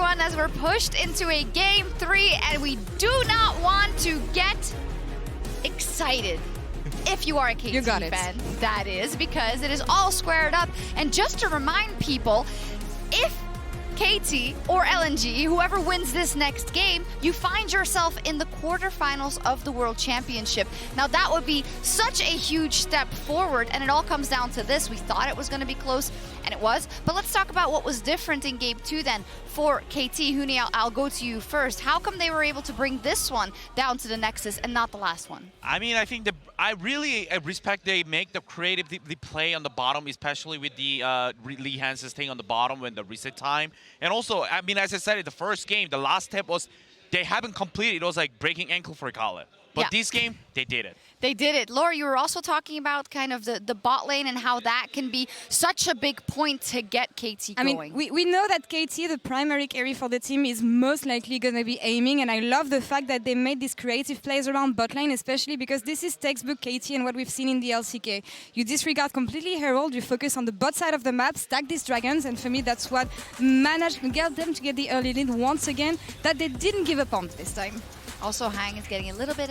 everyone, as we're pushed into a Game 3, and we do not want to get excited. If you are a KT fan, that is, because it is all squared up. And just to remind people, if KT or LNG, whoever wins this next game, you find yourself in the quarterfinals of the World Championship. Now that would be such a huge step forward, and it all comes down to this. We thought it was going to be close, and it was. But let's talk about what was different in Game 2 then for KT. Huni, I'll go to you first. How come they were able to bring this one down to the Nexus and not the last one? I mean, I think I really respect they make the creative the play on the bottom, especially with the Lehends staying on the bottom when the reset time. And also, I mean, as I said, in the first game, the last step was they haven't completed. It was like breaking ankle for GALA. But this game, they did it. They did it. Laura, you were also talking about kind of the bot lane and how that can be such a big point to get KT going. I mean, we know that KT, the primary carry for the team, is most likely going to be aiming, and I love the fact that they made these creative plays around bot lane, especially because this is textbook KT and what we've seen in the LCK. You disregard completely Herald, you focus on the bot side of the map, stack these dragons, and for me that's what managed to get them to get the early lead once again, that they didn't give up on this time. Also, Hang is getting a little bit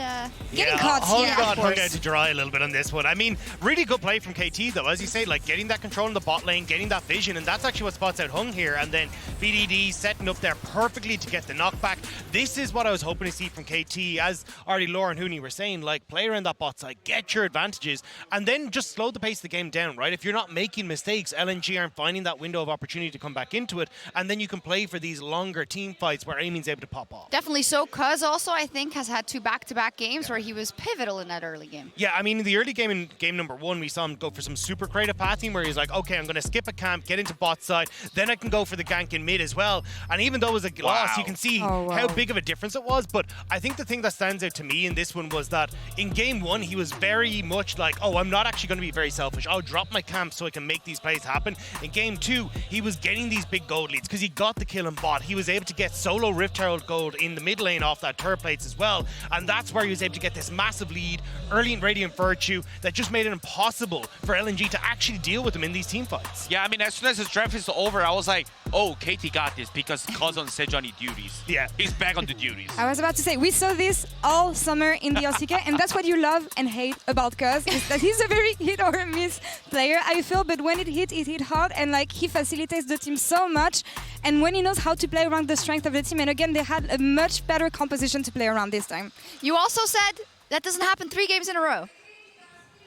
getting caught. Hold on, hung out to dry a little bit on this one. I mean, really good play from KT though, as you say, like getting that control in the bot lane, getting that vision, and that's actually what spots out Hung here. And then BDD setting up there perfectly to get the knockback. This is what I was hoping to see from KT, as already Laura and Huni were saying, like play around that bot side, get your advantages, and then just slow the pace of the game down, right? If you're not making mistakes, LNG aren't finding that window of opportunity to come back into it, and then you can play for these longer team fights where Amy's able to pop off. Definitely so. Cuzz also, I think, has had 2 back-to-back games where he was pivotal in that early game. Yeah, I mean, in the early game, in game number 1, we saw him go for some super creative pathing where he's like, okay, I'm going to skip a camp, get into bot side, then I can go for the gank in mid as well. And even though it was a loss, you can see how big of a difference it was. But I think the thing that stands out to me in this one was that in game 1, he was very much like, oh, I'm not actually going to be very selfish. I'll drop my camp so I can make these plays happen. In game 2, he was getting these big gold leads because he got the kill in bot. He was able to get solo Rift Herald gold in the mid lane off that turret plates as well. And that's where he was able to get this massive lead early in Radiant Virtue that just made it impossible for LNG to actually deal with him in these team fights. Yeah, I mean, as soon as his draft is over, I was like, oh, KT got this because Cuzz on Sejuani duties. Yeah. He's back on the duties. I was about to say, we saw this all summer in the LCK, and that's what you love and hate about Cuzz, is that he's a very hit or miss player, I feel, but when it hit hard, and like he facilitates the team so much, and when he knows how to play around the strength of the team, and again, they had a much better composition to play around this time. You also said that doesn't happen 3 games in a row.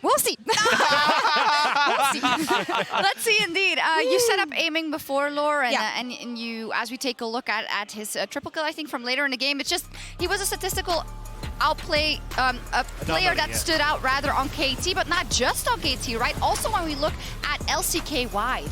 We'll see. We'll see. Let's see, indeed. You set up aiming before, Laura, and, and you, as we take a look at his triple kill, I think, from later in the game, it's just, he was a statistical outplay, a player that stood out rather on KT, but not just on KT, right? Also, when we look at LCK wide.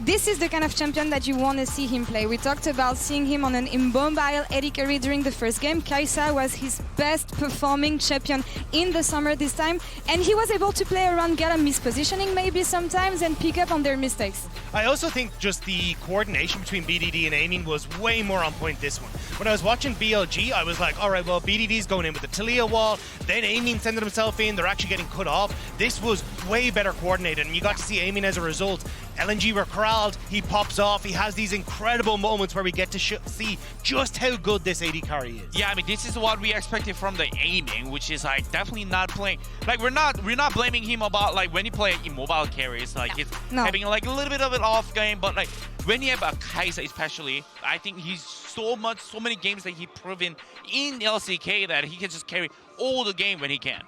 This is the kind of champion that you want to see him play. We talked about seeing him on an immobile AD carry during the first game. Kai'Sa was his best performing champion in the summer this time, and he was able to play around GALA mispositioning maybe sometimes and pick up on their mistakes. I also think just the coordination between BDD and aiming was way more on point this one. When I was watching BLG, I was like, all right, well, BDD's going in with the Talia wall, then aiming sending himself in, they're actually getting cut off. This was way better coordinated, and you got to see aiming as a result. LNG were corralled, he pops off, he has these incredible moments where we get to see just how good this AD carry is. Yeah, I mean, this is what we expected from the aiming, which is like definitely not playing. Like we're not blaming him about like when he play immobile carries, like he's having like a little bit of an off game, but like when you have a Kai'Sa especially, I think he's so many games that he's proven in LCK that he can just carry all the game when he can.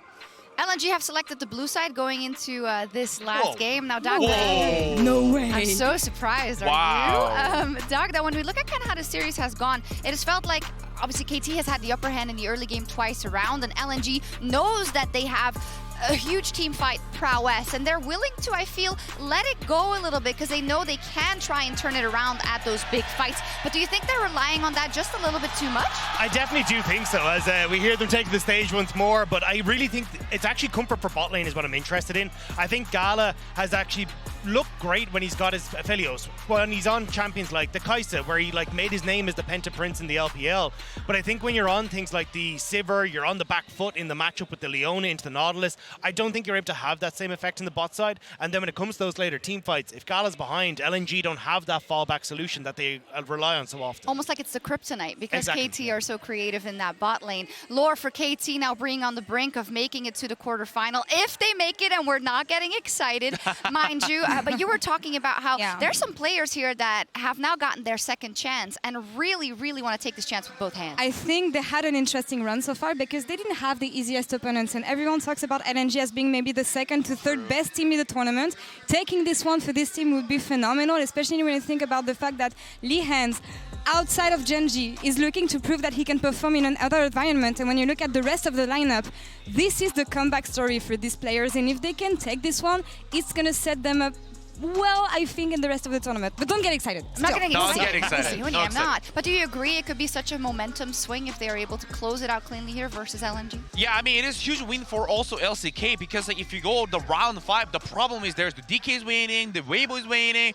LNG have selected the blue side going into this last game. Now, Dog, no way. I'm so surprised. Are you? Dog, when we look at kind of how the series has gone, it has felt like obviously KT has had the upper hand in the early game twice around, and LNG knows that they have a huge team fight prowess, and they're willing to, I feel, let it go a little bit because they know they can try and turn it around at those big fights. But do you think they're relying on that just a little bit too much? I definitely do think so, as we hear them taking the stage once more, but I really think it's actually comfort for bot lane is what I'm interested in. I think GALA has actually looked great when he's got his Aphelios, when he's on champions like the Kai'Sa, where he like made his name as the Penta Prince in the LPL. But I think when you're on things like the Sivir, you're on the back foot in the matchup with the Leona into the Nautilus, I don't think you're able to have that same effect in the bot side. And then when it comes to those later team fights, if GALA's behind, LNG don't have that fallback solution that they rely on so often. Almost like it's the kryptonite, because Exactly. KT are so creative in that bot lane. Lore for KT now being on the brink of making it to the quarterfinal. If they make it, and we're not getting excited, mind you. But you were talking about how there's some players here that have now gotten their second chance and really, really want to take this chance with both hands. I think they had an interesting run so far because they didn't have the easiest opponents, and everyone talks about LNG as being maybe the second to third best team in the tournament. Taking this one for this team would be phenomenal, especially when you think about the fact that Lehends, outside of Genji, is looking to prove that he can perform in another environment. And when you look at the rest of the lineup, this is the comeback story for these players. And if they can take this one, it's going to set them up well, I think, in the rest of the tournament. But don't get excited. I'm not getting excited. Don't get excited. I'm not. But do you agree it could be such a momentum swing if they are able to close it out cleanly here versus LNG? Yeah, I mean, it is a huge win for also LCK because like, if you go the round 5, the problem is there's the DK is winning, the Weibo is winning.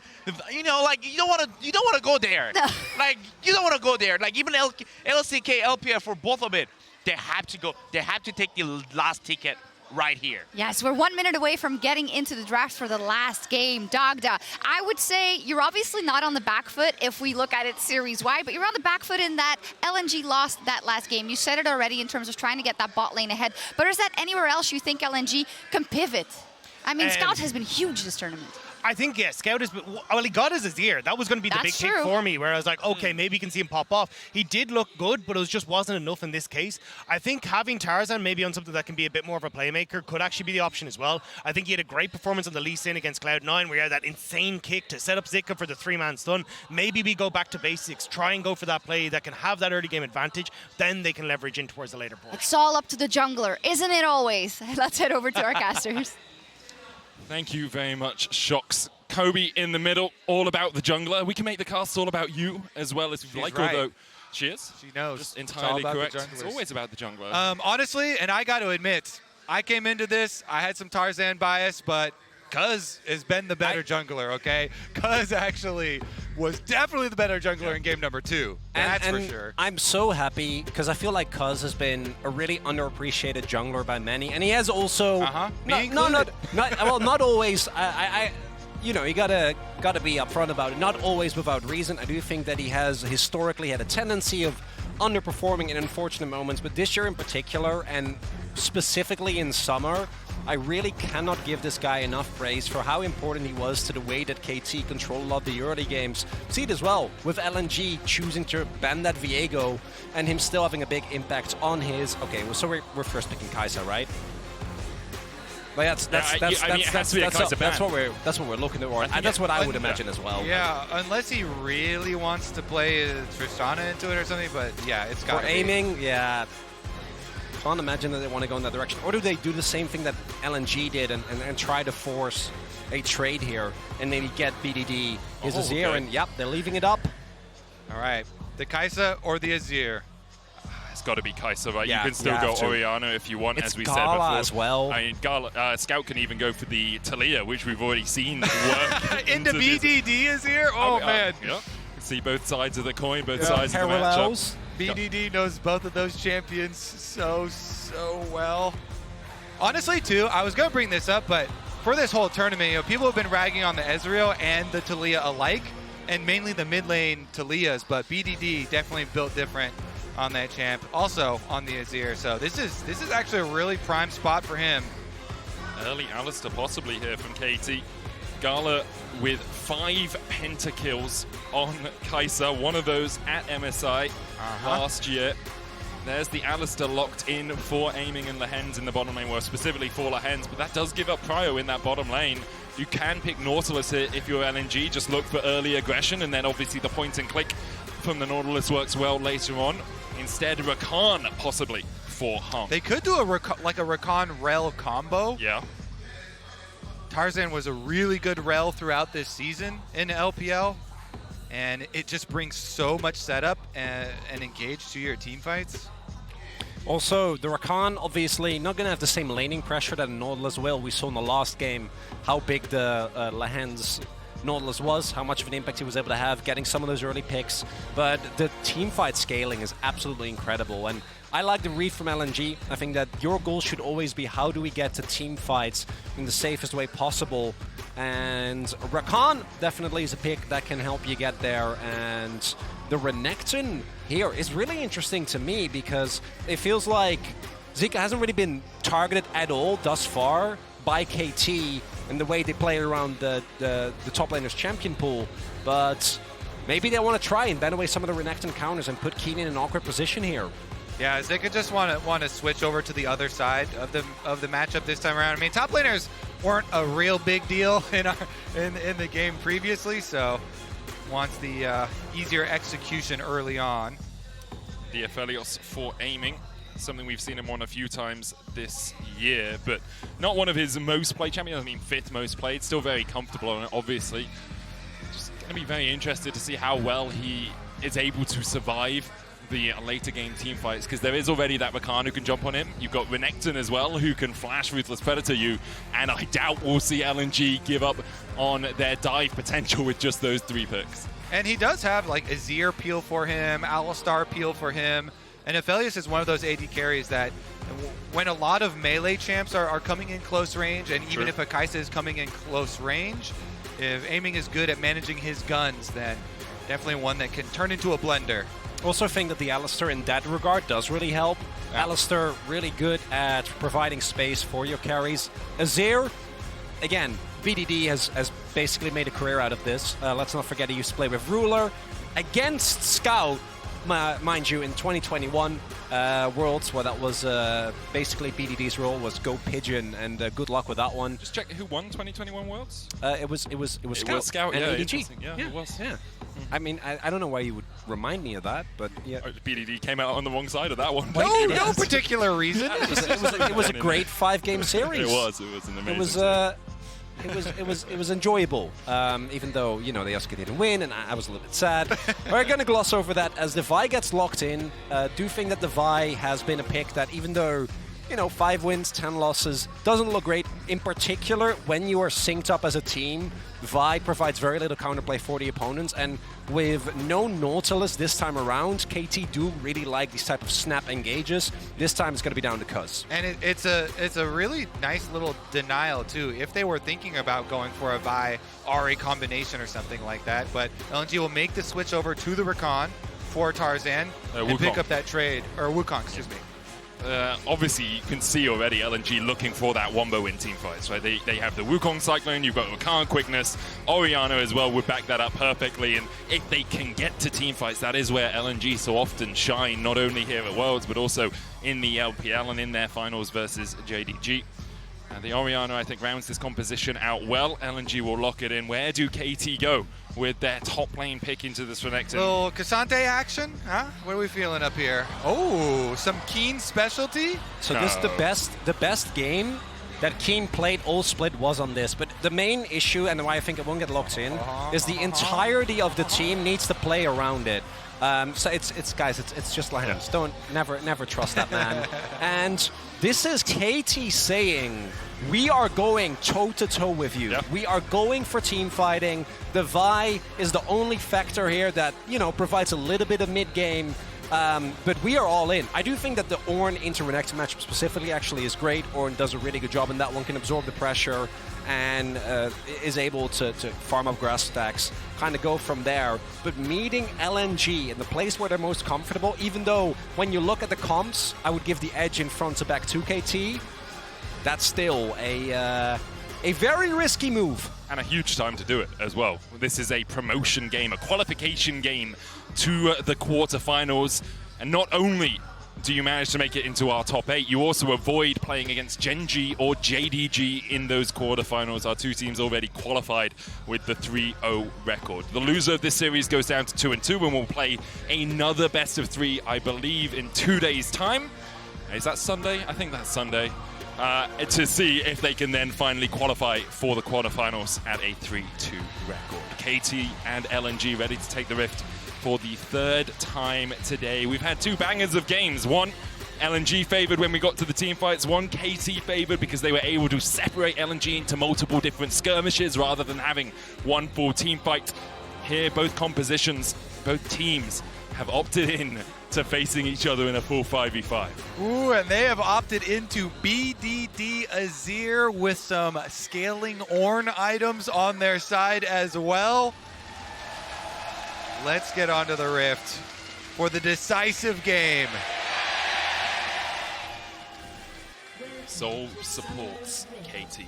You know, like you don't want to go there. Like you don't want to go there. Like even LCK, LPL for both of it, they have to go. They have to take the last ticket right here. Yes, we're 1 minute away from getting into the draft for the last game. Dagda, I would say you're obviously not on the back foot if we look at it series-wide, but you're on the back foot in that LNG lost that last game. You said it already in terms of trying to get that bot lane ahead, but is that anywhere else you think LNG can pivot? I mean, Scout has been huge this tournament. I think, yeah, Scout has been, well, he got his ear. That was going to be the big kick for me, where I was like, okay, maybe you can see him pop off. He did look good, but it just wasn't enough in this case. I think having Tarzan maybe on something that can be a bit more of a playmaker could actually be the option as well. I think he had a great performance on the Lee Sin against Cloud9, where he had that insane kick to set up Zika for the 3-man stun. Maybe we go back to basics, try and go for that play that can have that early game advantage, then they can leverage in towards the later point. It's all up to the jungler, isn't it always? Let's head over to our casters. Thank you very much, Shocks. Kobe in the middle, all about the jungler. We can make the cast all about you as well as like, right. although she is. She knows. Just entirely correct. It's junglers. always about the jungler. Honestly, and I got to admit, I came into this, I had some Tarzan bias, but Cuzz has been the better jungler, okay? Cuzz actually was definitely the better jungler in game number 2. That's for sure. I'm so happy because I feel like Cuzz has been a really underappreciated jungler by many, and he has also not always. You know, you gotta be upfront about it. Not always without reason. I do think that he has historically had a tendency of underperforming in unfortunate moments, but this year in particular, and specifically in summer, I really cannot give this guy enough praise for how important he was to the way that KT controlled a lot of the early games. See it as well with LNG choosing to ban that Viego and him still having a big impact on his. Okay, well, so we're first picking Kai'Sa, right? But that's what we're looking for. That's what I would imagine as well. Yeah, unless he really wants to play Tristana into it or something. But yeah, it's got for aiming. Yeah, can't imagine that they want to go in that direction. Or do they do the same thing that LNG did and try to force a trade here and maybe get BDD his Azir? Okay. And yep, they're leaving it up. All right, the Kai'Sa or the Azir. It's got to be Kai'Sa, right? Yeah, you can still go Orianna if you want, as we said before. GALA as well. I mean, GALA, Scout can even go for the Taliyah, which we've already seen work. into BDD Azir? Oh, man. Yeah. See both sides of the coin, both sides of the matchup. BDD knows both of those champions so well. Honestly, too, I was going to bring this up, but for this whole tournament, you know, people have been ragging on the Ezreal and the Taliyah alike, and mainly the mid lane Taliyahs, but BDD definitely built different on that champ, also on the Azir. So this is actually a really prime spot for him. Early Alistair possibly here from KT. GALA with 5 pentakills on Kai'Sa, one of those at MSI last year. There's the Alistair locked in for aiming in Lehends in the bottom lane, well, specifically for Lehends, but that does give up Cryo in that bottom lane. You can pick Nautilus here if you're LNG, just look for early aggression, and then obviously the point and click from the Nautilus works well later on. Instead, Rakan possibly for Hung. They could do a Rakan Rel combo. Yeah. Tarzan was a really good Rel throughout this season in LPL, and it just brings so much setup and engage to your team fights. Also, the Rakan obviously not going to have the same laning pressure that Nautilus will. We saw in the last game how big the Lehends Nautilus was, how much of an impact he was able to have, getting some of those early picks. But the team fight scaling is absolutely incredible. And I like the read from LNG. I think that your goal should always be how do we get to team fights in the safest way possible. And Rakan definitely is a pick that can help you get there. And the Renekton here is really interesting to me because it feels like Zika hasn't really been targeted at all thus far by KT and the way they play around the top laner's champion pool. But maybe they want to try and bend away some of the Renekton counters and put Kiin in an awkward position here. Yeah, Zika just want to switch over to the other side of the matchup this time around. I mean, top laners weren't a real big deal in the game previously, so wants the easier execution early on. The Aphelios for aiming, something we've seen him on a few times this year, but not one of his most played champions. I mean, 5th most played, still very comfortable on it, obviously. Just going to be very interested to see how well he is able to survive the later game team fights, because there is already that Rakan who can jump on him. You've got Renekton as well, who can flash Ruthless Predator you, and I doubt we'll see LNG give up on their dive potential with just those 3 picks. And he does have like Azir peel for him, Alistar peel for him, and Aphelios is one of those AD carries that when a lot of melee champs are coming in close range, and even if a Kai'Sa is coming in close range, if aiming is good at managing his guns, then definitely one that can turn into a blender. Also think that the Alistar in that regard does really help. Yeah. Alistar really good at providing space for your carries. Azir, again, BDD has basically made a career out of this. Let's not forget he used to play with Ruler against Scout, mind you, in 2021 Worlds, where that was basically BDD's role was go pigeon, and good luck with that one. Just check who won 2021 Worlds. It was Scout. It was Scout, and yeah, ADG. Yeah, it was. Yeah. I mean, I don't know why you would remind me of that, but yeah. BDD came out on the wrong side of that one. No particular reason. It was a great 5-game series. It was an amazing series. It was enjoyable, even though, you know, the Oscar didn't win, and I was a little bit sad. We're going to gloss over that as the Vi gets locked in. Do think that the Vi has been a pick that, even though, you know, 5 wins, 10 losses, doesn't look great. In particular, when you are synced up as a team, Vi provides very little counterplay for the opponents, and with no Nautilus this time around, KT do really like these type of snap engages. This time it's going to be down to Cuzz. And it's a really nice little denial too, if they were thinking about going for a Vi Ahri combination or something like that, but LNG will make the switch over to the Rakan for Tarzan and pick up that trade, or Wukong, excuse me. Obviously, you can see already LNG looking for that wombo in team fights, right? They have the Wukong Cyclone, you've got Rakan quickness, Orianna as well would back that up perfectly, and if they can get to team fights, that is where LNG so often shine, not only here at Worlds, but also in the LPL and in their finals versus JDG. The Orianna, I think, rounds this composition out well. LNG will lock it in. Where do KT go with their top lane pick into this Renekton? Little Cassante action, huh? What are we feeling up here? Oh, some Kiin specialty? So this is the best game that Kiin played all split was on this. But the main issue, and why I think it won't get locked in, is the entirety of the team needs to play around it. So it's just Lehends. Don't never trust that man. And this is KT saying, we are going toe-to-toe with you. Yep. We are going for team fighting. The Vi is the only factor here that, you know, provides a little bit of mid-game. But we are all in. I do think that the Ornn into Renekton matchup specifically actually is great. Ornn does a really good job in that one, can absorb the pressure and is able to farm up grass stacks, kind of go from there. But meeting LNG in the place where they're most comfortable, even though when you look at the comps, I would give the edge in front to back to KT, that's still a very risky move. And a huge time to do it as well. This is a promotion game, a qualification game to the quarterfinals. And not only do you manage to make it into our top 8, you also avoid playing against Gen.G or JDG in those quarterfinals. Our 2 teams already qualified with the 3-0 record. The loser of this series goes down to 2-2, and we'll play another best of 3, I believe, in 2 days' time. Is that Sunday? I think that's Sunday. To see if they can then finally qualify for the quarterfinals at a 3-2 record. KT and LNG ready to take the rift for the 3rd time today. We've had 2 bangers of games. One, LNG favored when we got to the team fights. One, KT favored because they were able to separate LNG into multiple different skirmishes rather than having one full team fight. Here, both compositions, both teams have opted in to facing each other in a full 5v5. Ooh, and they have opted into BDD Azir with some scaling Ornn items on their side as well. Let's get onto the Rift for the decisive game. Soul supports KT.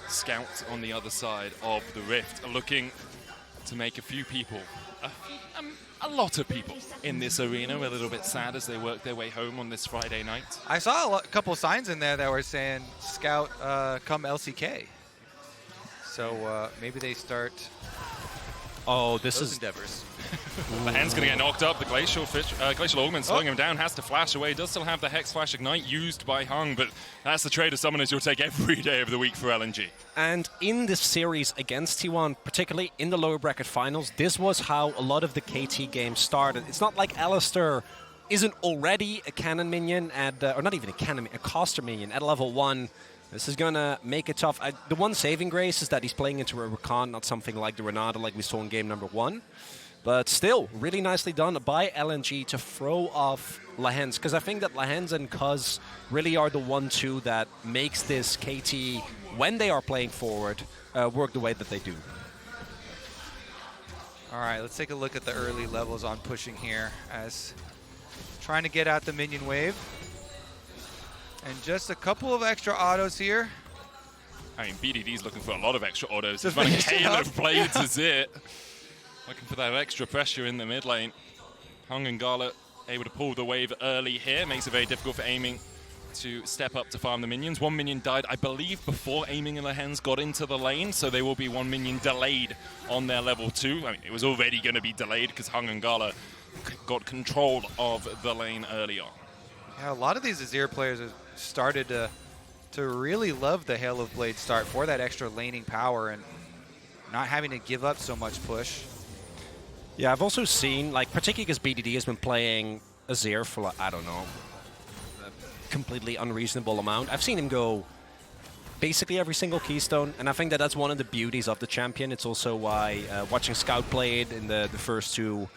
Scout on the other side of the Rift are looking to make a few people, a lot of people in this arena a little bit sad as they work their way home on this Friday night. I saw a couple signs in there that were saying Scout come LCK. So maybe they start those endeavors. Lehends going to get knocked up. The Glacial Augment slowing him down, has to flash away. Does still have the Hex Flash Ignite used by Hung, but that's the trade of summoners you'll take every day of the week for LNG. And in this series against T1, particularly in the lower bracket finals, this was how a lot of the KT games started. It's not like Alistair isn't already a cannon minion at, or not even a cannon, a caster minion at level 1. This is going to make it tough. The one saving grace is that he's playing into a Rakan, not something like the Renata like we saw in game number 1. But still, really nicely done by LNG to throw off Lehends, because I think that Lehends and Cuzz really are the 1-2 that makes this KT, when they are playing forward, work the way that they do. All right, let's take a look at the early levels on pushing here as trying to get out the minion wave. And just a couple of extra autos here. I mean, BDD's looking for a lot of extra autos. He's running Hail of Blades as it. Looking for that extra pressure in the mid lane. Hung and GALA able to pull the wave early here. Makes it very difficult for aiming to step up to farm the minions. One minion died, I believe, before aiming and Lehends got into the lane, so they will be one minion delayed on their level 2. I mean, it was already going to be delayed because Hung and GALA got control of the lane early on. Yeah, a lot of these Azir players have started to really love the Hail of Blade start for that extra laning power and not having to give up so much push. Yeah, I've also seen, like, particularly because BDD has been playing Azir for, like, I don't know, a completely unreasonable amount. I've seen him go basically every single Keystone, and I think that that's one of the beauties of the champion. It's also why watching Scout play it in the first 2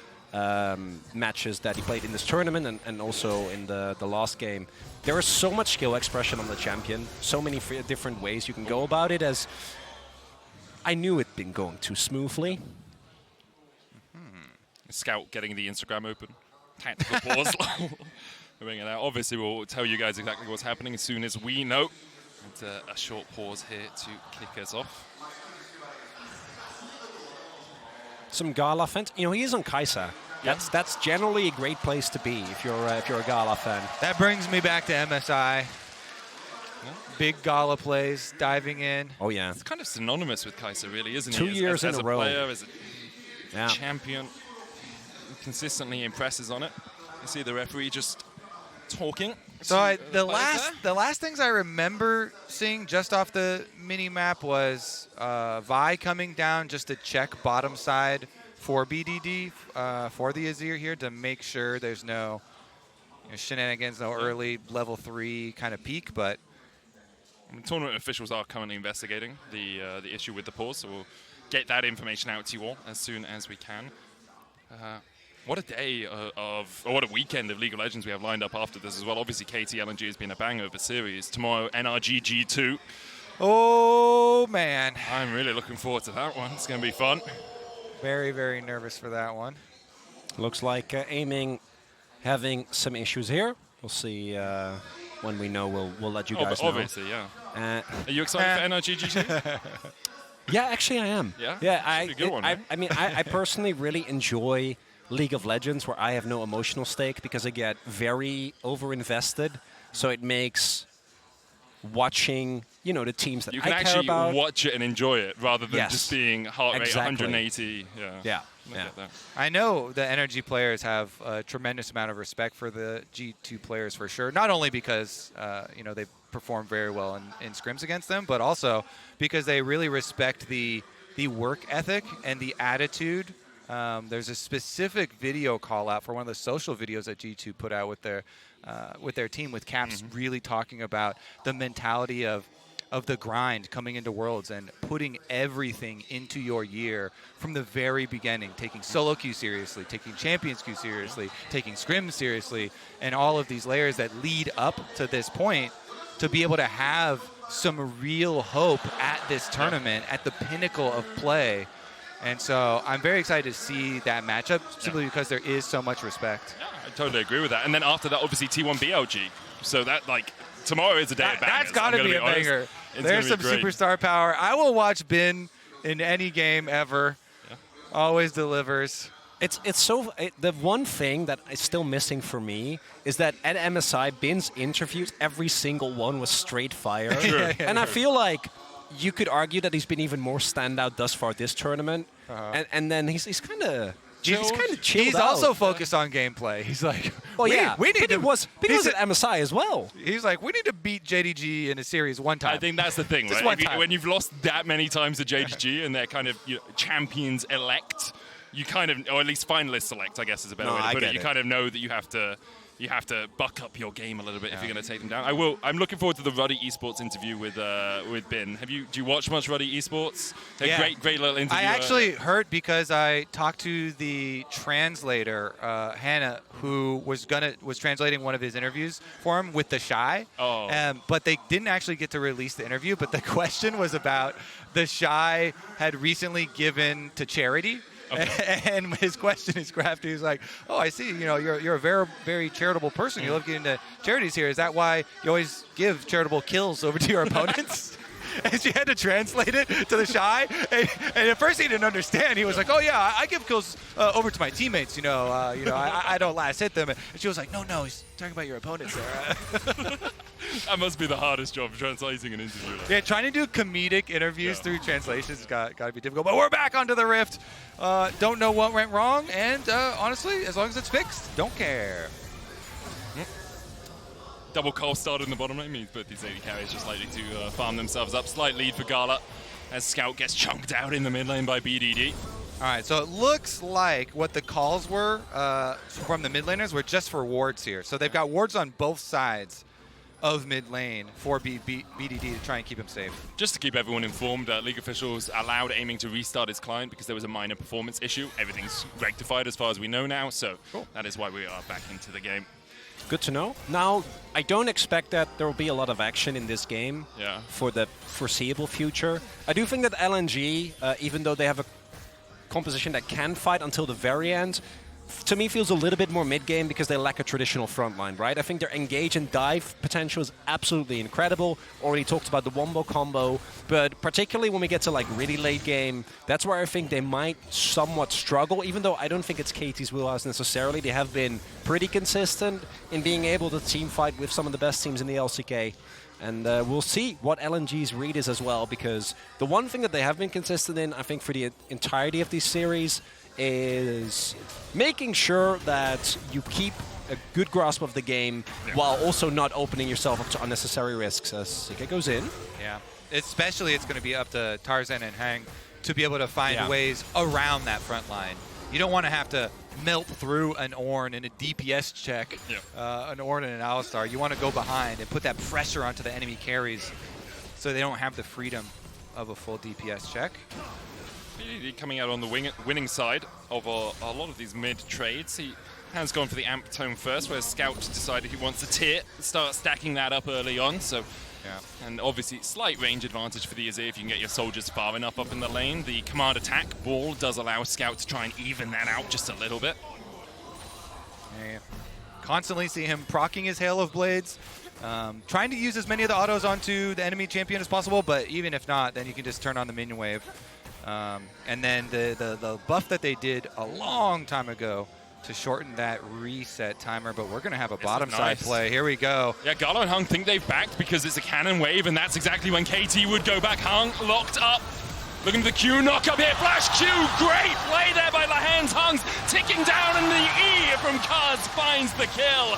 matches that he played in this tournament and also in the last game. There is so much skill expression on the champion, so many different ways you can go about it, as I knew it'd been going too smoothly. Scout getting the Instagram open. Tactical pause. Bring it out. Obviously, we'll tell you guys exactly what's happening as soon as we know. And a short pause here to kick us off. Some GALA fans. You know, he is on Kai'Sa. That's generally a great place to be if you're a GALA fan. That brings me back to MSI. Big GALA plays, diving in. Oh yeah. It's kind of synonymous with Kai'Sa, really, isn't 2 he? years in a row. Player, as a champion, consistently impresses on it. You see the referee just talking. So the last things I remember seeing just off the mini map was Vi coming down just to check bottom side for BDD for the Azir here to make sure there's no shenanigans, no early level 3 kind of peak. But tournament officials are currently investigating the issue with the pause, so we'll get that information out to you all as soon as we can. What a day or what a weekend of League of Legends we have lined up after this as well. Obviously, KT LNG has been a banger of a series. Tomorrow, NRG G2. Oh, man. I'm really looking forward to that one. It's going to be fun. Very, very nervous for that one. Looks like aiming having some issues here. We'll see when we know. We'll let you guys know. Obviously, yeah. Are you excited for NRG G2? Yeah, actually I am. Yeah? Yeah, I mean, I personally really enjoy League of Legends where I have no emotional stake because I get very over-invested. So it makes watching, the teams that I care about. You can actually watch it and enjoy it rather than just being heart rate 180. Yeah. I know the NRG players have a tremendous amount of respect for the G2 players for sure. Not only because, they perform very well in scrims against them, but also because they really respect the work ethic and the attitude. There's a specific video call out for one of the social videos that G2 put out with their team, with Caps really talking about the mentality of of the grind coming into Worlds and putting everything into your year from the very beginning, taking solo queue seriously, taking champions queue seriously, taking scrims seriously, and all of these layers that lead up to this point, to be able to have some real hope at this tournament, at the pinnacle of play. And so I'm very excited to see that matchup simply because there is so much respect. Yeah, I totally agree with that. And then after that, obviously T1 BLG. So that, like, tomorrow is a day of bangers. That's got to be a banger. There's some superstar power. I will watch Bin in any game ever. Yeah. Always delivers. The one thing that is still missing for me is that at MSI, Bin's interviews, every single one was straight fire. And I feel like you could argue that he's been even more standout thus far this tournament. And then he's kind of chilled. He's also focused on gameplay. He's like, well, we need to. He was at MSI as well. He's like, we need to beat JDG in a series one time. I think that's the thing, right? When you've lost that many times to JDG and they're kind of champions elect, you kind of, or at least finalists select, I guess is a better way to put it. You kind of know that you have to buck up your game a little bit if you're going to take them down. I'm looking forward to the Ruddy Esports interview with Bin. Do you watch much Ruddy Esports? Great little interview. I actually heard because I talked to the translator, Hannah, who was translating one of his interviews for him with the Shy. But they didn't actually get to release the interview. But the question was about the Shy had recently given to charity. Okay. And his question is crafty. He's like, "Oh, I see. You're a very, very charitable person. You love getting into charities here. Is that why you always give charitable kills over to your opponents?" And she had to translate it to the Shy. And at first he didn't understand. He was like, "Oh yeah, I give kills over to my teammates. I don't last hit them." And she was like, "No, he's talking about your opponents there." That must be the hardest job, translating an interview. Yeah, trying to do comedic interviews through translations has got to be difficult. But we're back onto the Rift. Don't know what went wrong, and honestly, as long as it's fixed, don't care. Double call started in the bottom lane means both these AD carries just likely to farm themselves up. Slight lead for GALA as Scout gets chunked out in the mid lane by BDD. All right, so it looks like what the calls were from the mid laners were just for wards here. So they've got wards on both sides of mid lane for BDD to try and keep him safe. Just to keep everyone informed, League officials allowed aiming to restart his client because there was a minor performance issue. Everything's rectified as far as we know now, so that is why we are back into the game. Good to know. Now, I don't expect that there will be a lot of action in this game for the foreseeable future. I do think that LNG, even though they have a composition that can fight until the very end, to me feels a little bit more mid-game because they lack a traditional front line, right? I think their engage and dive potential is absolutely incredible. Already talked about the wombo combo, but particularly when we get to like really late game, that's where I think they might somewhat struggle, even though I don't think it's KT's wheelhouse necessarily. They have been pretty consistent in being able to team fight with some of the best teams in the LCK. And we'll see what LNG's read is as well, because the one thing that they have been consistent in, I think, for the entirety of this series is making sure that you keep a good grasp of the game while also not opening yourself up to unnecessary risks as Zika goes in. Yeah, especially it's going to be up to Tarzan and Hang to be able to find ways around that front line. You don't want to have to melt through an Ornn in a DPS check, an Ornn and an Alistar. You want to go behind and put that pressure onto the enemy carries so they don't have the freedom of a full DPS check. Coming out on the winning side of a lot of these mid trades. He has gone for the Amp Tome first, where Scout decided he wants a tier, start stacking that up early on. So, and obviously slight range advantage for the Azir if you can get your soldiers far enough up in the lane. The command attack ball does allow Scout to try and even that out just a little bit. Yeah. Constantly see him proccing his Hail of Blades. Trying to use as many of the autos onto the enemy champion as possible, but even if not, then you can just turn on the minion wave. And then the buff that they did a long time ago to shorten that reset timer, but we're going to have a bottom side play. Here we go. Yeah, GALA and Hung think they've backed because it's a cannon wave, and that's exactly when KT would go back. Hung locked up. Looking for the Q knock up here. Flash Q. Great play there by Lehends. Hung's ticking down, and the E from Cuzz finds the kill.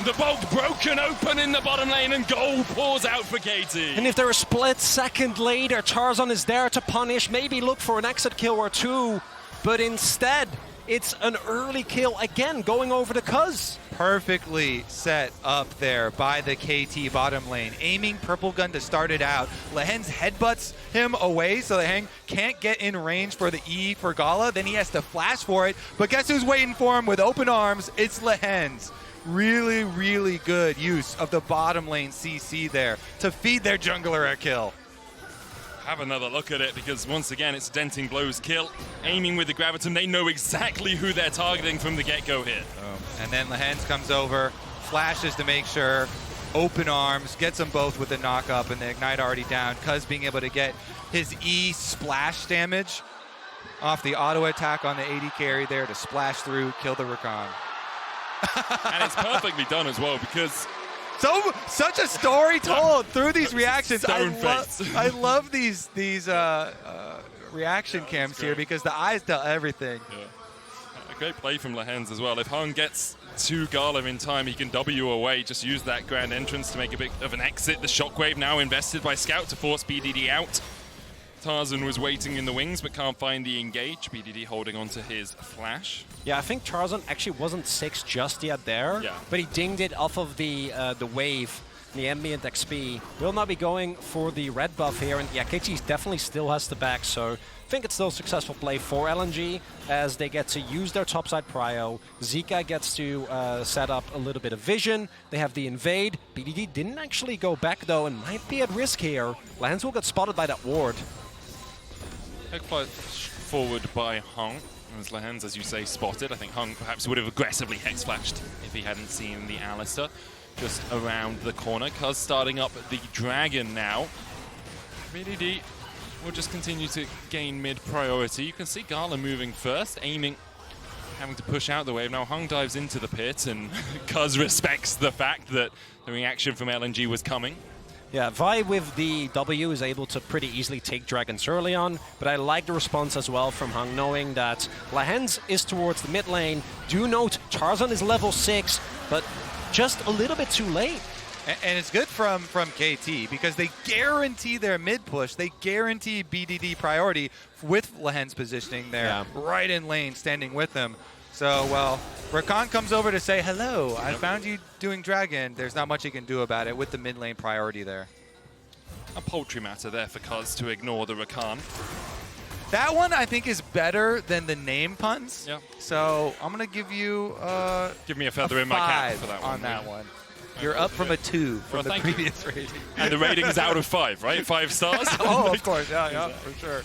The bolt broken open in the bottom lane, and goal pours out for KT. And if they're a split second later, Tarzan is there to punish, maybe look for an exit kill or two, but instead It's an early kill again, going over to Cuzz. Perfectly set up there by the KT bottom lane. Aiming purple gun to start it out. Lehends headbutts him away, so Lehends can't get in range for the E for GALA. Then he has to flash for it. But guess who's waiting for him with open arms? It's Lehends. Really, really good use of the bottom lane CC there to feed their jungler a kill. Have another look at it, because once again it's denting blows kill, aiming with the graviton. They know exactly who they're targeting from the get-go here. And then Lehends comes over, flashes to make sure, open arms, gets them both with the knock up, and the ignite already down. Cuzz being able to get his E splash damage off the auto attack on the AD carry there to splash through, kill the Rakan. And it's perfectly done as well, because such a story told through these reactions. I love these reaction cams here, because the eyes tell everything. Yeah. A great play from Lehends as well. If Hung gets to GALA in time, he can W away, just use that grand entrance to make a bit of an exit. The shockwave now invested by Scout to force BDD out. Tarzan was waiting in the wings but can't find the engage. BDD holding on to his flash. Yeah, I think Tarzan actually wasn't 6 just yet there, but he dinged it off of the wave, the ambient XP. Will not be going for the red buff here, and yeah, KT definitely still has the back, so I think it's still a successful play for LNG as they get to use their topside prio. Zika gets to set up a little bit of vision. They have the invade. BDD didn't actually go back though and might be at risk here. Lehends will get spotted by that ward. Forward by Hung. As Lehends, as you say, spotted. I think Hung perhaps would have aggressively hex flashed if he hadn't seen the Alistar just around the corner. Cuzz starting up the Dragon now. BDD will just continue to gain mid priority. You can see GALA moving first, aiming, having to push out the wave. Now Hung dives into the pit, and Cuzz respects the fact that the reaction from LNG was coming. Yeah, Vi with the W is able to pretty easily take dragons early on, but I like the response as well from Hung, knowing that Lehends is towards the mid lane. Do note, Tarzan is level 6, but just a little bit too late. And it's good from KT, because they guarantee their mid push. They guarantee BDD priority with Lehends positioning there, right in lane, standing with them. So, well, Rakan comes over to say, hello, I found you doing Dragon. There's not much he can do about it with the mid lane priority there. A poultry matter there for Cuzz to ignore the Rakan. That one, I think, is better than the name puns. Yeah. So I'm going to give you give me a feather in my cap for that one. On that one. You're up from a 2 from the previous rating. And the rating's out of 5, right? 5 stars? Oh, of course. Yeah, for sure.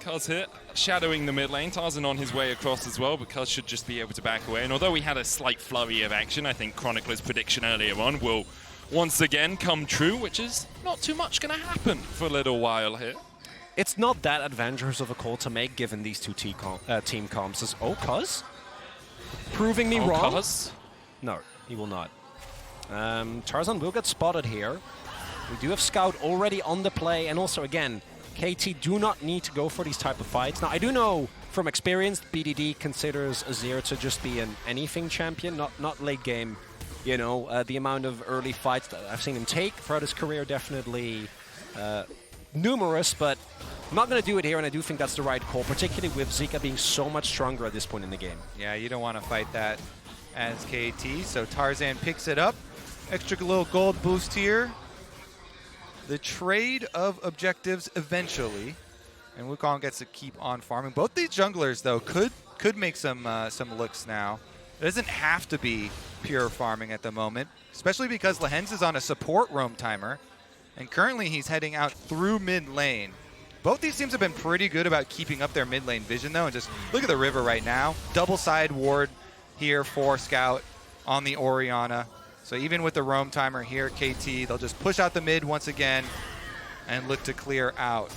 Cuzz here, shadowing the mid lane. Tarzan on his way across as well, but Cuzz should just be able to back away. And although we had a slight flurry of action, I think Chronicler's prediction earlier on will once again come true, which is not too much going to happen for a little while here. It's not that adventurous of a call to make, given these two team comps. As Cuzz? Proving me wrong? Cuzz? No, he will not. Tarzan will get spotted here. We do have Scout already on the play, and also, again, KT do not need to go for these type of fights. Now, I do know from experience, BDD considers Azir to just be an anything champion, not late game. You know, the amount of early fights that I've seen him take throughout his career, definitely numerous, but I'm not going to do it here, and I do think that's the right call, particularly with Zika being so much stronger at this point in the game. Yeah, you don't want to fight that as KT, so Tarzan picks it up. Extra little gold boost here. The trade of objectives eventually, and Wukong gets to keep on farming. Both these junglers, though, could make some looks now. It doesn't have to be pure farming at the moment, especially because Lehends is on a support roam timer, and currently he's heading out through mid lane. Both these teams have been pretty good about keeping up their mid lane vision, though, and just look at the river right now. Double side ward here for Scout on the Orianna. So even with the roam timer here, KT, they'll just push out the mid once again and look to clear out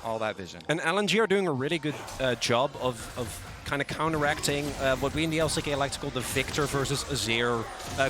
all that vision. And LNG are doing a really good job of kind of counteracting what we in the LCK like to call the Victor versus Azir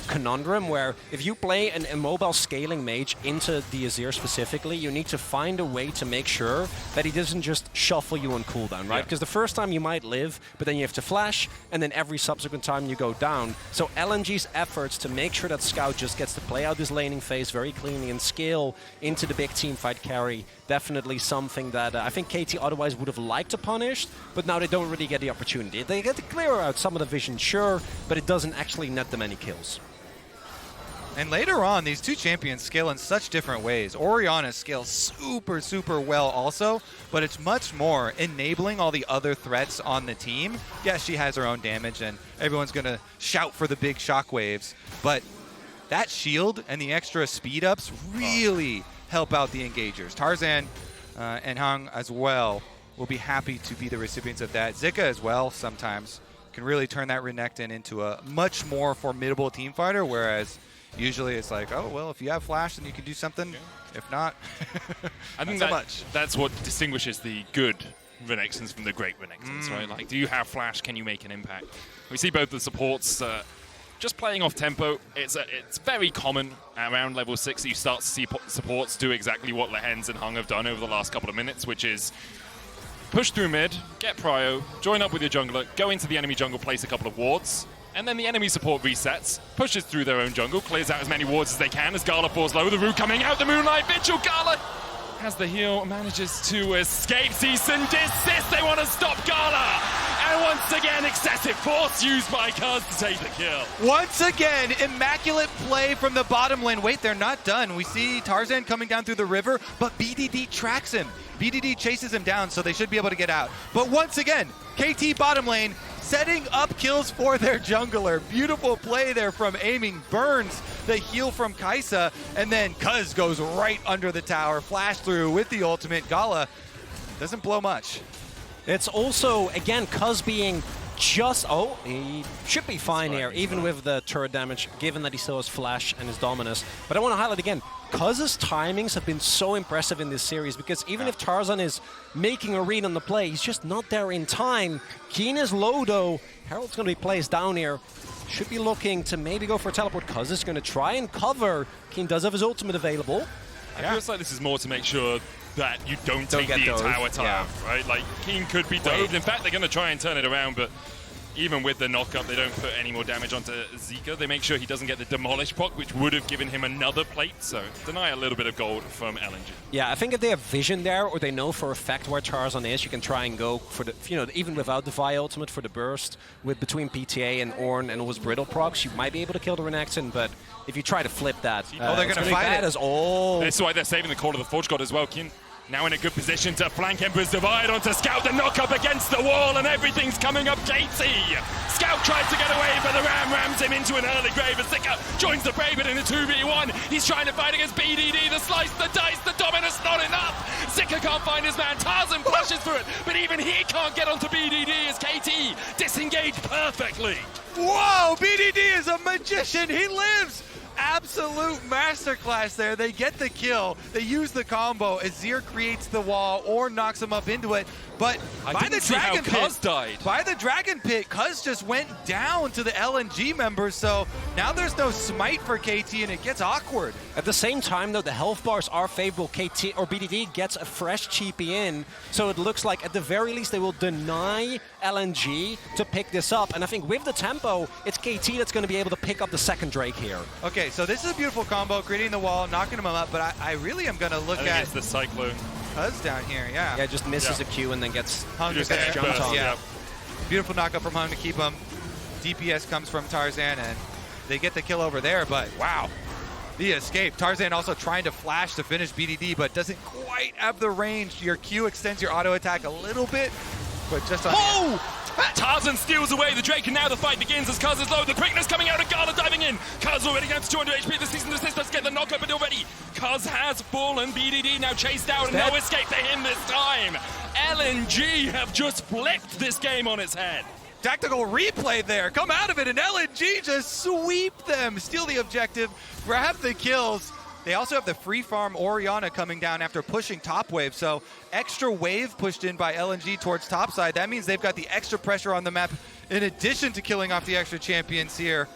conundrum, where if you play an immobile scaling mage into the Azir specifically, you need to find a way to make sure that he doesn't just shuffle you on cooldown, right? Because the first time you might live, but then you have to flash, and then every subsequent time you go down. So LNG's efforts to make sure that Scout just gets to play out this laning phase very cleanly and scale into the big team fight carry, definitely something that I think KT otherwise would have liked to punish, but now they don't really get the opportunity. They get to clear out some of the vision, sure, but it doesn't actually net them any kills. And later on, these two champions scale in such different ways. Orianna scales super, super well also, but it's much more enabling all the other threats on the team. Yes, she has her own damage, and everyone's going to shout for the big shockwaves, but that shield and the extra speed-ups really help out the engagers. Tarzan and Hung as well will be happy to be the recipients of that. Zika as well sometimes can really turn that Renekton into a much more formidable team fighter, whereas usually it's like, oh, well, if you have flash, then you can do something. If not, I think that's what distinguishes the good Renektons from the great Renektons, right? Like, do you have flash? Can you make an impact? We see both the supports just playing off tempo. It's very common around level 6 that you start to see supports do exactly what Lehends and Hung have done over the last couple of minutes, which is push through mid, get prio, join up with your jungler, go into the enemy jungle, place a couple of wards, and then the enemy support resets, pushes through their own jungle, clears out as many wards as they can as GALA falls low. The root coming out, the Moonlight Vigil. GALA has the heal, manages to escape. Cease and desist. They want to stop GALA. And once again, excessive force used by Cuzz to take the kill. Once again, immaculate play from the bottom lane. Wait, they're not done. We see Tarzan coming down through the river, but BDD tracks him. BDD chases him down, so they should be able to get out. But once again, KT bottom lane setting up kills for their jungler. Beautiful play there from aiming. Burns the heal from Kai'Sa, and then Cuzz goes right under the tower. Flash through with the ultimate. GALA doesn't blow much. It's also, again, Cuzz being just... Oh, he should be fine here, even with the turret damage, given that he still has Flash and his Dominus. But I want to highlight again, Cuzz's timings have been so impressive in this series, because even if Tarzan is making a read on the play, he's just not there in time. Kiin is low, though. Herald's going to be placed down here. Should be looking to maybe go for a teleport. Cuzz is going to try and cover. Kiin does have his ultimate available. I feel like this is more to make sure that you don't take the entire time, right? Like, Kiin could be doved. In fact, they're going to try and turn it around, but even with the knock-up, they don't put any more damage onto Zika. They make sure he doesn't get the Demolish proc, which would have given him another plate, so deny a little bit of gold from LNG. Yeah, I think if they have vision there, or they know for a fact where Tarzan is, you can try and go for the, you know, even without the Vi ultimate for the burst, with between PTA and Ornn and all his Brittle procs, you might be able to kill the Renekton, but if you try to flip that, they're going to fight it. That's why they're saving the Call of the Forge God as well. Kiin now in a good position to flank Emperor's Divide onto Scout, the knock-up against the wall, and everything's coming up KT. Scout tries to get away, but the Ram rams him into an early grave as Zika joins the Brave in a 2v1. He's trying to fight against BDD, the slice, the dice, the Dominus, not enough. Zika can't find his man. Tarzan flashes through it, but even he can't get onto BDD as KT disengaged perfectly. Whoa, BDD is a magician. He lives. Absolute masterclass there. They get the kill. They use the combo. Azir creates the wall or knocks him up into it. But by the Dragon Pit, Cuzz died. By the Dragon Pit, Cuzz just went down to the LNG members. So now there's no smite for KT, and it gets awkward. At the same time, though, the health bars are favorable. KT or BDD gets a fresh cheapie in, so it looks like at the very least they will deny LNG to pick this up. And I think with the tempo, it's KT that's going to be able to pick up the second Drake here. Okay, so this is a beautiful combo, creating the wall, knocking him up, but I really am going to look at the Cyclone. Cuzz down here, yeah. Yeah, just misses a Q and then gets Hung just jumped on. Yeah. Beautiful knockup from Hung to keep him. DPS comes from Tarzan, and they get the kill over there, but wow. The escape. Tarzan also trying to flash to finish BDD, but doesn't quite have the range. Your Q extends your auto attack a little bit, but just on Tarzan steals away the Drake, and now the fight begins as Cuzz is low. The quickness coming out of GALA diving in. Cuzz already down to 200 HP. The season desist. Let's get the knockup, but already Cuzz has fallen. BDD now chased out, and no escape for him this time. LNG have just flipped this game on its head. Tactical replay there. Come out of it, and LNG just sweep them. Steal the objective, grab the kills. They also have the free farm Orianna coming down after pushing top wave. So extra wave pushed in by LNG towards topside. That means they've got the extra pressure on the map in addition to killing off the extra champions here.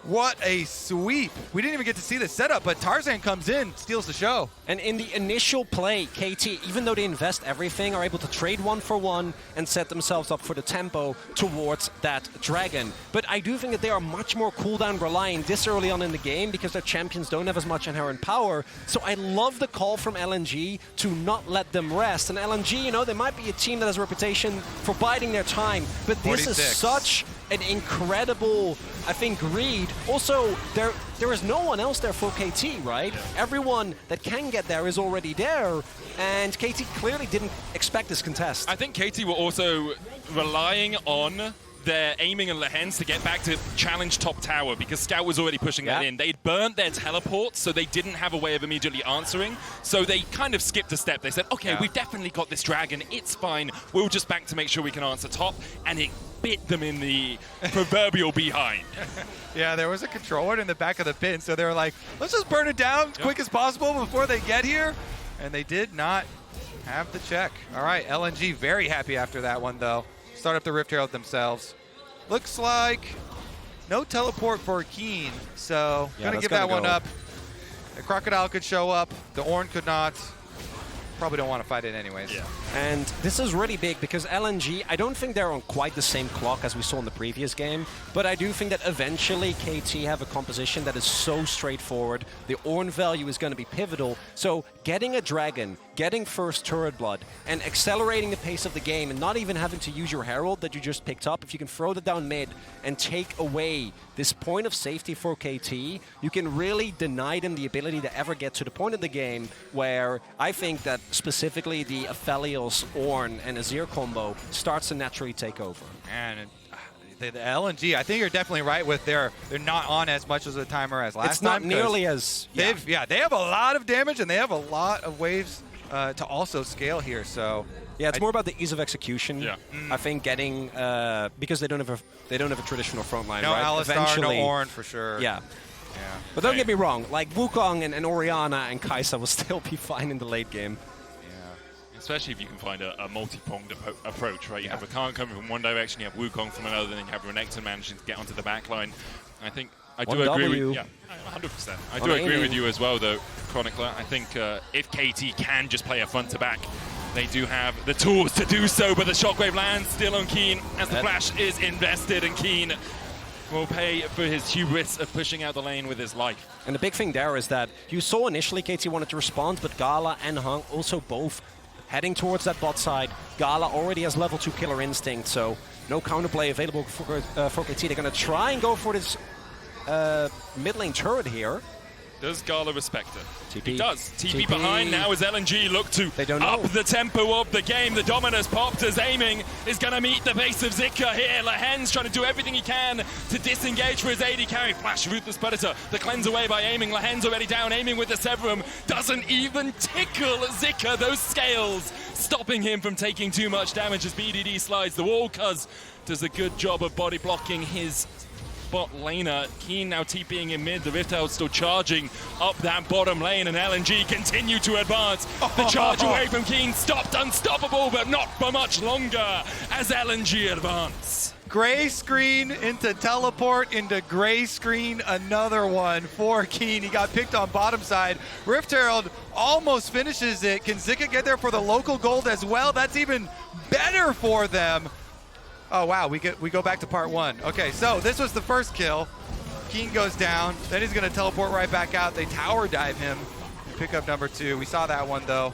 What a sweep. We didn't even get to see the setup, but Tarzan comes in, steals the show. And in the initial play, KT, even though they invest everything, are able to trade 1-for-1 and set themselves up for the tempo towards that dragon. But I do think that they are much more cooldown reliant this early on in the game because their champions don't have as much inherent power. So I love the call from LNG to not let them rest. And LNG, you know, they might be a team that has a reputation for biding their time, but this 46. is such an incredible, I think, read. Also, there is no one else there for KT, right? Everyone that can get there is already there, and KT clearly didn't expect this contest. I think KT were also relying on their aiming and Lehends to get back to challenge top tower because Scout was already pushing that in. They'd burnt their teleports, so they didn't have a way of immediately answering. So they kind of skipped a step. They said, okay, we've definitely got this dragon. It's fine. We'll just back to make sure we can answer top. And it bit them in the proverbial behind. Yeah, there was a controller in the back of the pin, so they were like, let's just burn it down as quick as possible before they get here. And they did not have the check. All right, LNG very happy after that one, though. Start up the Rift Herald themselves. Looks like no teleport for Kiin, so gonna give that one up. The Crocodile could show up, the Ornn could not. Probably don't want to fight it anyways. Yeah. And this is really big because LNG, I don't think they're on quite the same clock as we saw in the previous game, but I do think that eventually KT have a composition that is so straightforward. The Ornn value is going to be pivotal. So getting a dragon, getting first turret blood, and accelerating the pace of the game and not even having to use your Herald that you just picked up, if you can throw that down mid and take away this point of safety for KT, you can really deny them the ability to ever get to the point of the game where I think that specifically the Aphelios, Ornn, and Azir combo starts to naturally take over. And the LNG, I think you're definitely right with they're not on as much as a timer as last time. It's not nearly as... They have a lot of damage and they have a lot of waves to also scale here, so... Yeah, it's more about the ease of execution. Yeah. I think getting because they don't have a traditional front line, no right? Alistar, no Ornn for sure. Yeah. But don't get me wrong, like Wukong and Orianna and Kai'Sa will still be fine in the late game. Especially if you can find a multi-pronged approach, right? You have Rakan coming from one direction, you have Wukong from another, then you have Renata managing to get onto the back line. I think I do agree with 100%. I do agree with you as well, though, Chronicler. I think if KT can just play a front to back, they do have the tools to do so, but the shockwave lands still on Kiin as the flash is invested, and Kiin will pay for his hubris of pushing out the lane with his life. And the big thing there is that you saw initially KT wanted to respond, but GALA and Hung also both heading towards that bot side. GALA already has level 2 killer instinct, so no counterplay available for KT. They're going to try and go for this mid lane turret here. Does GALA respect it? TP. He does. TP behind now as LNG look to up the tempo of the game. The Dominus popped as aiming is going to meet the base of Zika here. Lehends trying to do everything he can to disengage for his AD carry. Flash, Ruthless Predator. The cleanse away by aiming. Lehends already down, aiming with the Severum. Doesn't even tickle Zika. Those scales stopping him from taking too much damage as BDD slides the wall. Cuzz does a good job of body blocking his bot laner. Kiin now TPing in mid. The Rift Herald still charging up that bottom lane, and LNG continue to advance. The charge away from Kiin stopped, unstoppable, but not for much longer as LNG advance. Gray screen into teleport into gray screen, another one for Kiin. He got picked on bottom side. Rift Herald almost finishes it. Can Zika get there for the local gold as well? That's even better for them. Oh, wow, we go back to part one. Okay, so this was the first kill. Kiin goes down, then he's going to teleport right back out. They tower dive him and pick up number 2. We saw that one, though.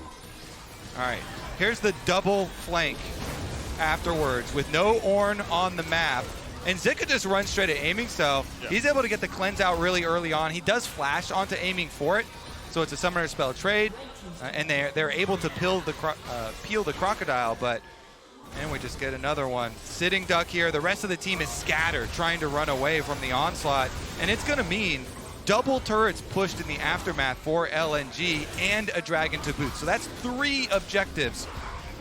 All right, here's the double flank afterwards with no Ornn on the map. And Zika just runs straight at aiming, so he's able to get the cleanse out really early on. He does flash onto aiming for it, so it's a summoner spell trade, and they're able to peel the crocodile, but... And we just get another one. Sitting duck here. The rest of the team is scattered, trying to run away from the onslaught. And it's going to mean double turrets pushed in the aftermath for LNG and a dragon to boot. So that's 3 objectives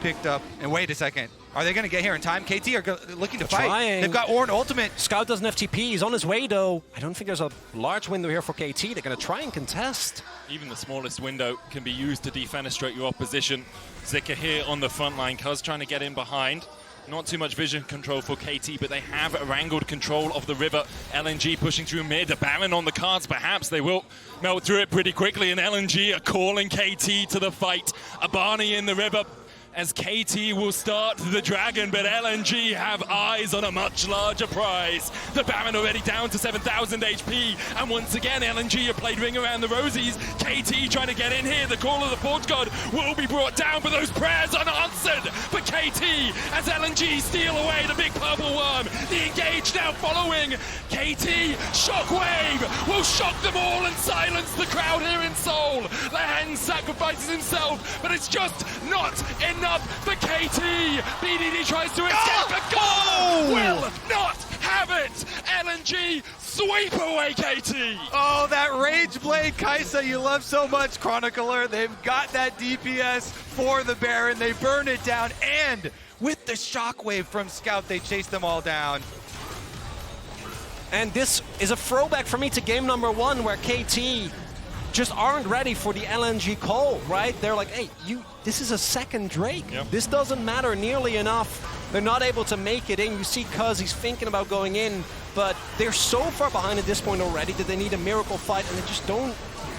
picked up. And wait a second. Are they going to get here in time? KT are looking to fight. Trying. They've got Ornn ultimate. Scout doesn't have TP. He's on his way, though. I don't think there's a large window here for KT. They're going to try and contest. Even the smallest window can be used to defenestrate your opposition. Zika here on the front line. Cuzz trying to get in behind. Not too much vision control for KT, but they have wrangled control of the river. LNG pushing through mid. A Baron on the cards, perhaps. They will melt through it pretty quickly, and LNG are calling KT to the fight. A Barney in the river, as KT will start the Dragon, but LNG have eyes on a much larger prize. The Baron already down to 7,000 HP, and once again LNG have played ring around the rosies. KT trying to get in here. The call of the Forge God will be brought down, but those prayers unanswered for KT as LNG steal away the big purple worm. The engage now following. KT, Shockwave will shock them all and silence the crowd here in Seoul. Lehends sacrifices himself, but it's just not enough for KT. BDD tries to escape, but GALA will not have it. LNG sweep away KT. Oh, that Rage Blade Kaisa you love so much, Chronicler. They've got that DPS for the Baron. They burn it down, and with the Shockwave from Scout, they chase them all down. And this is a throwback for me to game number 1, where KT just aren't ready for the LNG call, right? They're like, hey, this is a second Drake. Yep. This doesn't matter nearly enough. They're not able to make it in. You see Cuzz, he's thinking about going in, but they're so far behind at this point already that they need a miracle fight, and they just don't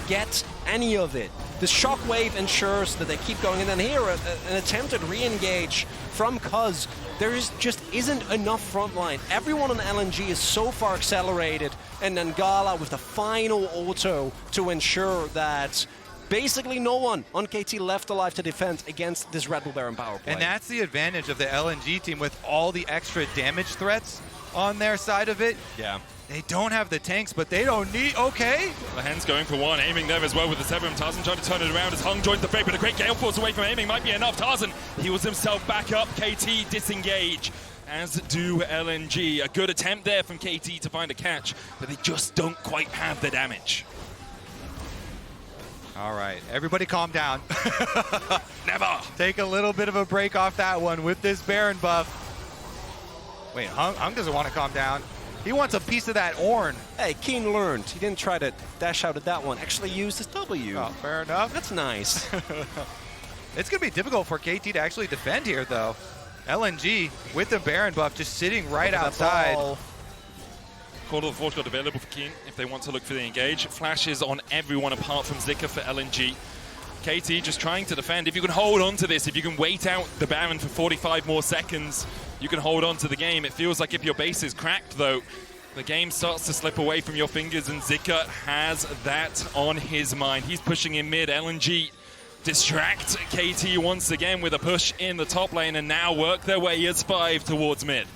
get any of it. The Shockwave ensures that they keep going, and then here, an attempted re-engage from Cuzz. There just isn't enough frontline. Everyone on LNG is so far accelerated, and then GALA with the final auto to ensure that basically no one on KT left alive to defend against this Red Bull Baron power play. And that's the advantage of the LNG team with all the extra damage threats on their side of it. Yeah. They don't have the tanks, but they don't need... Okay. Lehends going for one, aiming there as well with the Severum. Tarzan trying to turn it around as Hung joins the fray, but a great Gale Force away from aiming might be enough. Tarzan heals himself back up. KT disengage, as do LNG. A good attempt there from KT to find a catch, but they just don't quite have the damage. All right, everybody calm down. Never. Take a little bit of a break off that one with this Baron buff. Wait, Hung doesn't want to calm down. He wants a piece of that Ornn. Hey, Kiin learned. He didn't try to dash out at that one. Actually used his W. Oh, fair enough. That's nice. It's going to be difficult for KT to actually defend here, though. LNG with the Baron buff just sitting right outside. Call of the Forge God available for Kiin if they want to look for the engage. Flashes on everyone apart from Zika for LNG. KT just trying to defend. If you can hold on to this, if you can wait out the Baron for 45 more seconds, you can hold on to the game. It feels like if your base is cracked, though, the game starts to slip away from your fingers, and Zika has that on his mind. He's pushing in mid. LNG distract KT once again with a push in the top lane, and now work their way as 5 towards mid.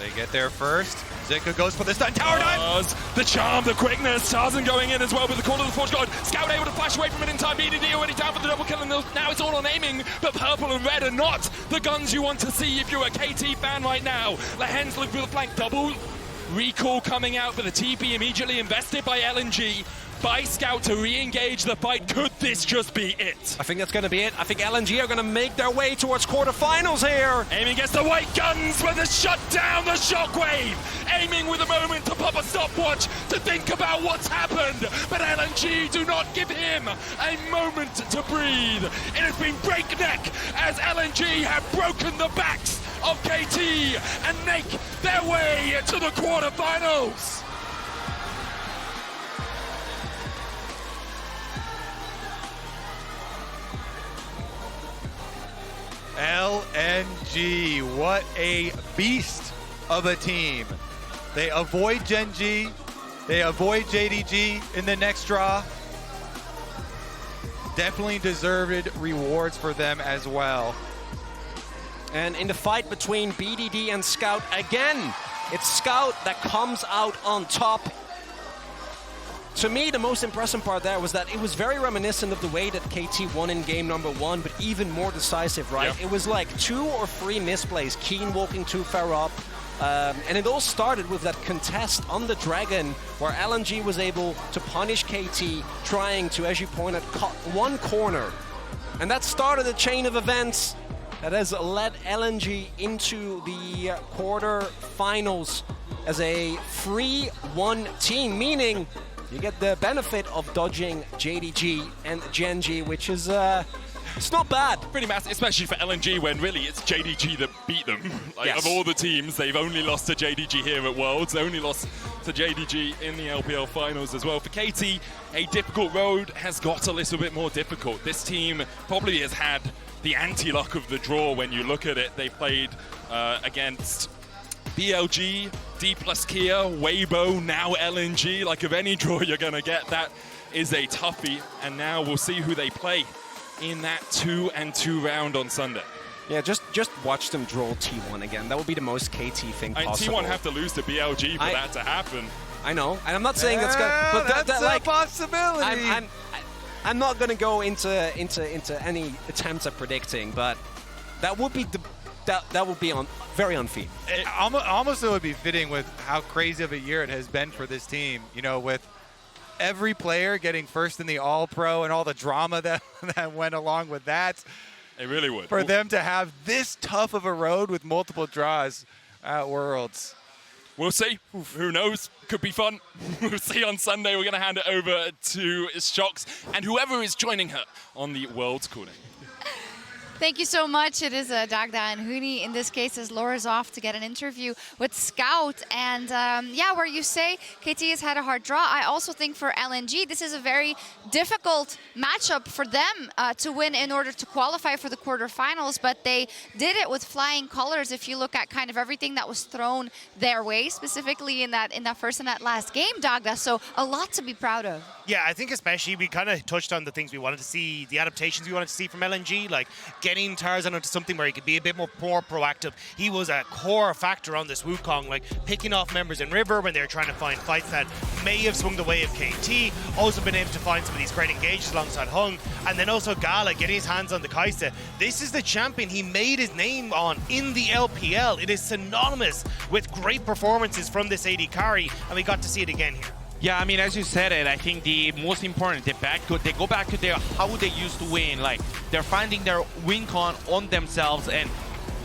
They get there first. Zika goes for the stun tower dive. The charm, the quickness. Tarzan going in as well with the call of the Forge God. Scout able to flash away from it in time. BDD already down for the double kill, and now it's all on aiming. But purple and red are not the guns you want to see if you're a KT fan right now. Lehends look for the flank double. Recall coming out, but the TP immediately invested by LNG. By Scout to re-engage the fight. Could this just be it? I think that's going to be it. I think LNG are going to make their way towards quarterfinals here. Aiming against the white guns, but the shut down the Shockwave. Aiming with a moment to pop a stopwatch to think about what's happened. But LNG do not give him a moment to breathe. It has been breakneck as LNG have broken the backs of KT and make their way to the quarterfinals. LNG, what a beast of a team. They avoid Gen G, they avoid JDG in the next draw. Definitely deserved rewards for them as well. And in the fight between BDD and Scout, again, it's Scout that comes out on top. To me, the most impressive part there was that it was very reminiscent of the way that KT won in game number 1, but even more decisive, right? Yep. It was like 2 or 3 misplays, Kiin walking too far up, and it all started with that contest on the Dragon, where LNG was able to punish KT, trying to, as you pointed, cut one corner And that started a chain of events that has led LNG into the quarterfinals as a 3-1 team, meaning you get the benefit of dodging JDG and Genji, which is it's not bad. Pretty massive, especially for LNG when really it's JDG that beat them. Like, yes. Of all the teams, they've only lost to JDG here at Worlds. They only lost to JDG in the LPL finals as well. For KT, a difficult road has got a little bit more difficult. This team probably has had the anti-luck of the draw when you look at it. They played against BLG, D plus Kia, Weibo, now LNG. Like, of any draw you're going to get, that is a toughie. And now we'll see who they play in that 2-2 round on Sunday. Yeah, just watch them draw T1 again. That would be the most KT thing possible. T1 have to lose to BLG for that to happen. I know, and I'm not saying that's good, but that's a possibility. I'm not going to go into any attempts at predicting, but that would be that would be very unfair. Almost it would be fitting with how crazy of a year it has been for this team. You know, with every player getting first in the All-Pro and all the drama that went along with that. It really would. For them to have this tough of a road with multiple draws at Worlds. We'll see. Who knows? Could be fun. We'll see on Sunday. We're going to hand it over to Shocks and whoever is joining her on the Worlds Corner. Thank you so much. It is Dagda and Huni in this case as Laura's off to get an interview with Scout. And yeah, where you say KT has had a hard draw, I also think for LNG, this is a very difficult matchup for them to win in order to qualify for the quarterfinals. But they did it with flying colors if you look at kind of everything that was thrown their way, specifically in that first and that last game, Dagda. So a lot to be proud of. Yeah, I think especially we kind of touched on the things we wanted to see, the adaptations we wanted to see from LNG, like getting Tarzan into something where he could be a bit more proactive. He was a core factor on this Wukong, like picking off members in River when they were trying to find fights that may have swung the way of KT. Also been able to find some of these great engages alongside Hung. And then also GALA getting his hands on the Kai'Sa. This is the champion he made his name on in the LPL. It is synonymous with great performances from this AD carry, and we got to see it again here. Yeah, I mean, as you said it, I think the most important, they go back to how they used to win. Like, they're finding their win con on themselves, and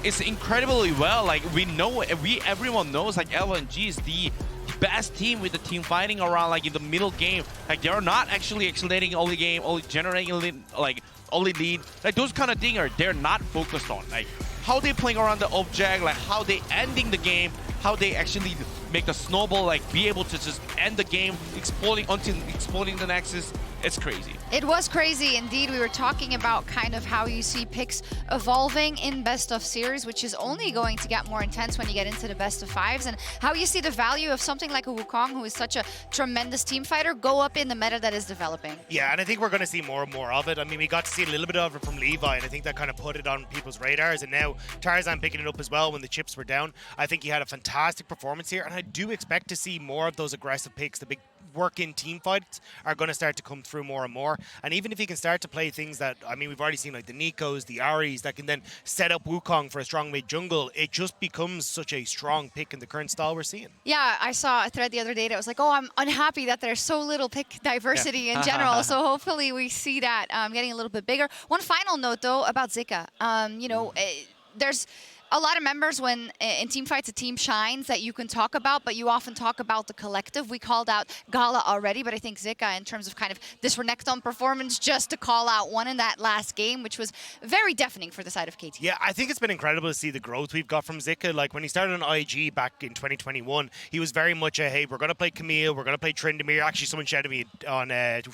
it's incredibly well. Like, everyone knows, like, LNG is the best team with the team fighting around, like, in the middle game. Like, they're not actually accelerating early game, only generating, like, early lead. Like, those kind of things they're not focused on. Like, how they playing around the object, like, how they ending the game, how they actually make the snowball, like, be able to just end the game, exploding the Nexus. It's crazy. It was crazy indeed. We were talking about kind of how you see picks evolving in best of series, which is only going to get more intense when you get into the best of fives, and how you see the value of something like a Wukong, who is such a tremendous team fighter, go up in the meta that is developing. Yeah, and I think we're going to see more and more of it. I mean, we got to see a little bit of it from Levi, and I think that kind of put it on people's radars, and now Tarzan picking it up as well when the chips were down. I think he had a fantastic performance here, and I do expect to see more of those aggressive picks. The big work-in team fights are going to start to come through more and more. And even if he can start to play things that, I mean, we've already seen like the Neekos, the Aries, that can then set up Wukong for a strong mid jungle, it just becomes such a strong pick in the current style we're seeing. Yeah, I saw a thread the other day that was like, oh, I'm unhappy that there's so little pick diversity in general. So hopefully we see that getting a little bit bigger. One final note, though, about Zika. You know, there's a lot of members when in team fights a team shines that you can talk about, but you often talk about the collective. We called out GALA already, but I think Zika, in terms of kind of this Renekton performance, just to call out one in that last game, which was very deafening for the side of KT. Yeah, I think it's been incredible to see the growth we've got from Zika. Like when he started on IG back in 2021, he was very much a, hey, we're going to play Camille, we're going to play Tryndamere. Actually, someone shouted me on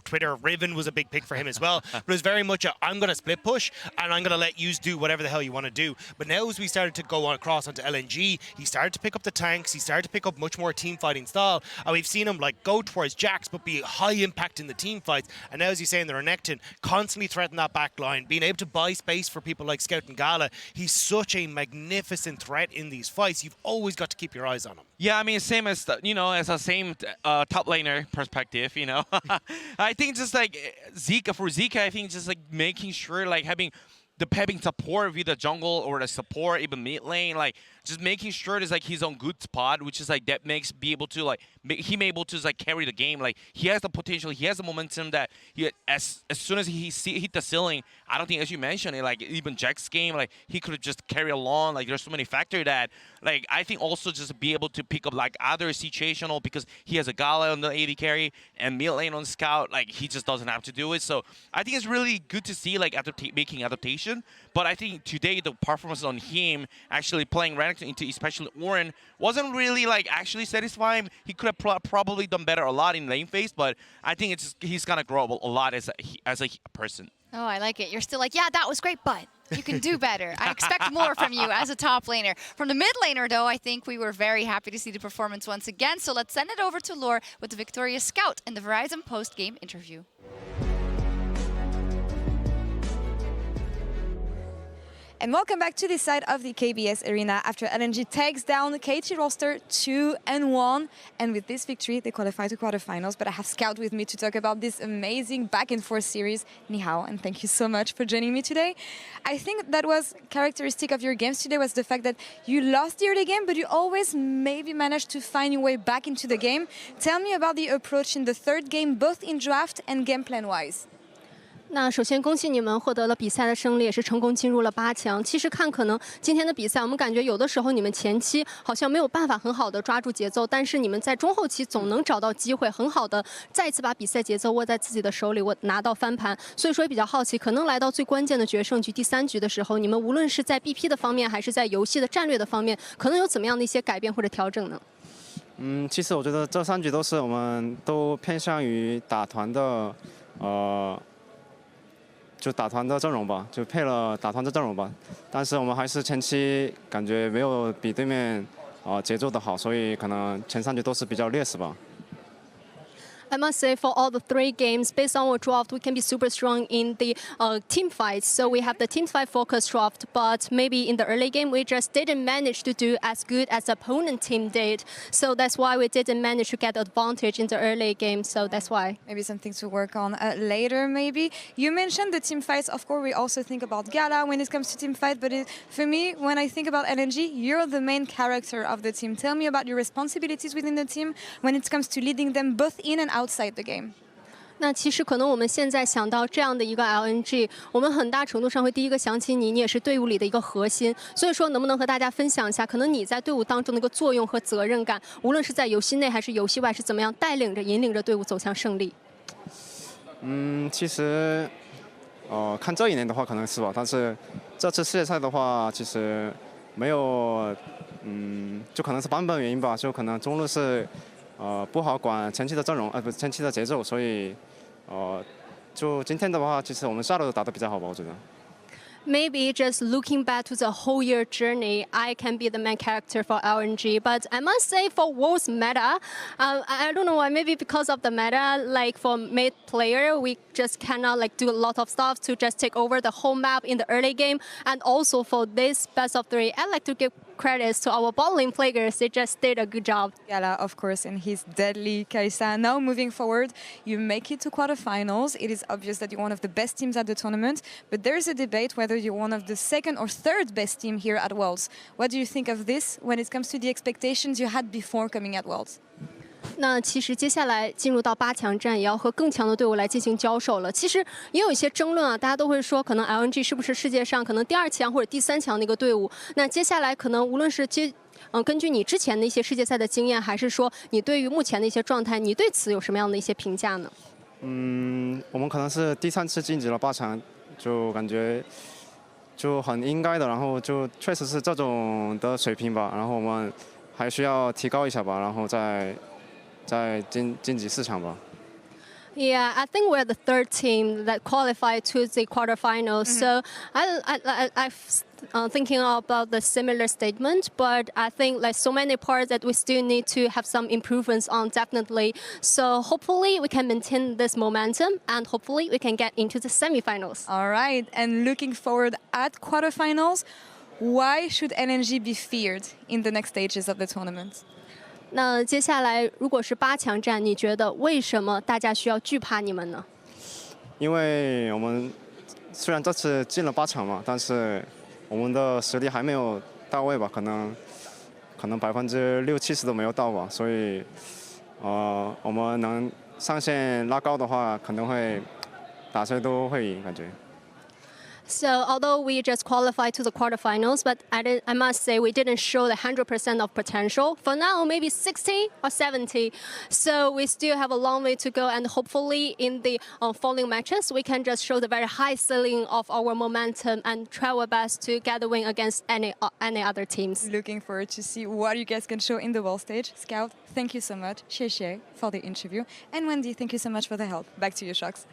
Twitter, Riven was a big pick for him as well. But it was very much a, I'm going to split push and I'm going to let you do whatever the hell you want to do. But now as we started to go on across onto LNG, he started to pick up the tanks, he started to pick up much more team fighting style, and we've seen him like go towards Jax but be high impact in the team fights. And now, as you say, in the Renekton, constantly threaten that back line, being able to buy space for people like Scout and GALA. He's such a magnificent threat in these fights. You've always got to keep your eyes on him. Yeah, I mean, same as, you know, as a same top laner perspective, you know. I think just like Zika, I think just like making sure like having support with the jungle or the support even mid lane, like just making sure it's like he's on good spot, which is like that makes be able to like him able to like carry the game. Like he has the potential, he has the momentum that he as soon as he hit the ceiling, I don't think, as you mentioned, like even Jack's game, like he could just carry along. Like there's so many factors that like I think also just be able to pick up like other situational, because he has a GALA on the AD carry and mid lane on Scout. Like he just doesn't have to do it. So I think it's really good to see like making adaptation. But I think today the performance on him actually playing Renata into especially Orin wasn't really like actually satisfying. He could have probably done better a lot in lane phase, but I think he's gonna grow a lot as a person. Oh, I like it. You're still like, yeah, that was great, but you can do better. I expect more from you as a top laner. From the mid laner, though, I think we were very happy to see the performance once again. So let's send it over to Lore with the victorious Scout in the Verizon post-game interview. And welcome back to this side of the KBS Arena after LNG takes down the KT roster 2-1. And with this victory, they qualify to quarterfinals. But I have Scout with me to talk about this amazing back-and-forth series. Ni hao, and thank you so much for joining me today. I think that was characteristic of your games today was the fact that you lost the early game, but you always maybe managed to find your way back into the game. Tell me about the approach in the third game, both in draft and game plan-wise. 那首先恭喜你们获得了比赛的胜利，也是成功进入了8强。其实看可能今天的比赛，我们感觉有的时候你们前期好像没有办法很好的抓住节奏，但是你们在中后期总能找到机会，很好的再次把比赛节奏握在自己的手里，拿到翻盘。所以说也比较好奇，可能来到最关键的决胜局第3局的时候，你们无论是在 BP 的方面，还是在游戏的战略的方面，可能有怎么样的一些改变或者调整呢？其实我觉得这3局都是我们都偏向于打团的，就打团的阵容吧，就配了打团的阵容吧。但是我们还是前期感觉没有比对面节奏的好，所以可能前3局都是比较劣势吧。 I must say, for all the 3 games, based on our draft, we can be super strong in the team fights. So we have the team fight focus draft, but maybe in the early game, we just didn't manage to do as good as the opponent team did. So that's why we didn't manage to get advantage in the early game. So that's why. Maybe something to work on later, maybe. You mentioned the team fights. Of course, we also think about GALA when it comes to team fight. But for me, when I think about LNG, you're the main character of the team. Tell me about your responsibilities within the team when it comes to leading them both in and outside the game. 那其实可能我们现在想到这样的一个 LNG， 我们很大程度上会第一个想起你，你也是队伍里的一个核心。所以说，能不能和大家分享一下，可能你在队伍当中的一个作用和责任感，无论是在游戏内还是游戏外，是怎么样带领着、引领着队伍走向胜利？其实，看这一年的话可能是吧，但是这次世界赛的话，其实没有，就可能是版本原因吧，就可能中路是。 不好管前期的阵容，不前期的节奏，所以，就今天的话，其实我们下路打得比较好吧，我觉得。 Maybe just looking back to the whole year journey, I can be the main character for LNG. But I must say, for World's meta, I don't know why. Maybe because of the meta, like for mid player, we just cannot like do a lot of stuff to just take over the whole map in the early game. And also for this best of 3, I like to give credits to our bot lane players. They just did a good job. GALA, of course, and his deadly Kai'Sa. Now moving forward, you make it to quarterfinals. It is obvious that you're one of the best teams at the tournament, but there's a debate whether you're one of the 2nd or 3rd best team here at Worlds. What do you think of this when it comes to the expectations you had before coming at Worlds? 那其实接下来进入到8强战，也要和更强的队伍来进行交手了。其实也有一些争论啊，大家都会说，可能 LNG 是不是世界上可能第2强或者第3强的一个队伍？那接下来可能无论是根据你之前的一些世界赛的经验，还是说你对于目前的一些状态，你对此有什么样的一些评价呢？我们可能是第3次晋级了8强，就感觉就很应该的，然后就确实是这种的水平吧，然后我们还需要提高一下吧，然后再晋级4强吧。 Yeah, I think we're the 3rd team that qualified to the quarterfinals. So I'm thinking about the similar statement, but I think like so many parts that we still need to have some improvements on definitely. So hopefully we can maintain this momentum and hopefully we can get into the semifinals. All right, and looking forward at quarterfinals, why should LNG be feared in the next stages of the tournament? 那接下来，如果是8强战，你觉得为什么大家需要惧怕你们呢？因为我们虽然这次进了8强嘛，但是我们的实力还没有到位吧，可能60%-70%都没有到吧，所以我们能上线拉高的话，可能会打谁都会赢，感觉。 So although we just qualified to the quarterfinals, but I must say we didn't show the 100% of potential. For now, maybe 60 or 70. So we still have a long way to go, and hopefully in the following matches, we can just show the very high ceiling of our momentum and try our best to get a win against any other teams. Looking forward to see what you guys can show in the world stage. Scout, thank you so much. Xie for the interview. And Wendy, thank you so much for the help. Back to you, Shox.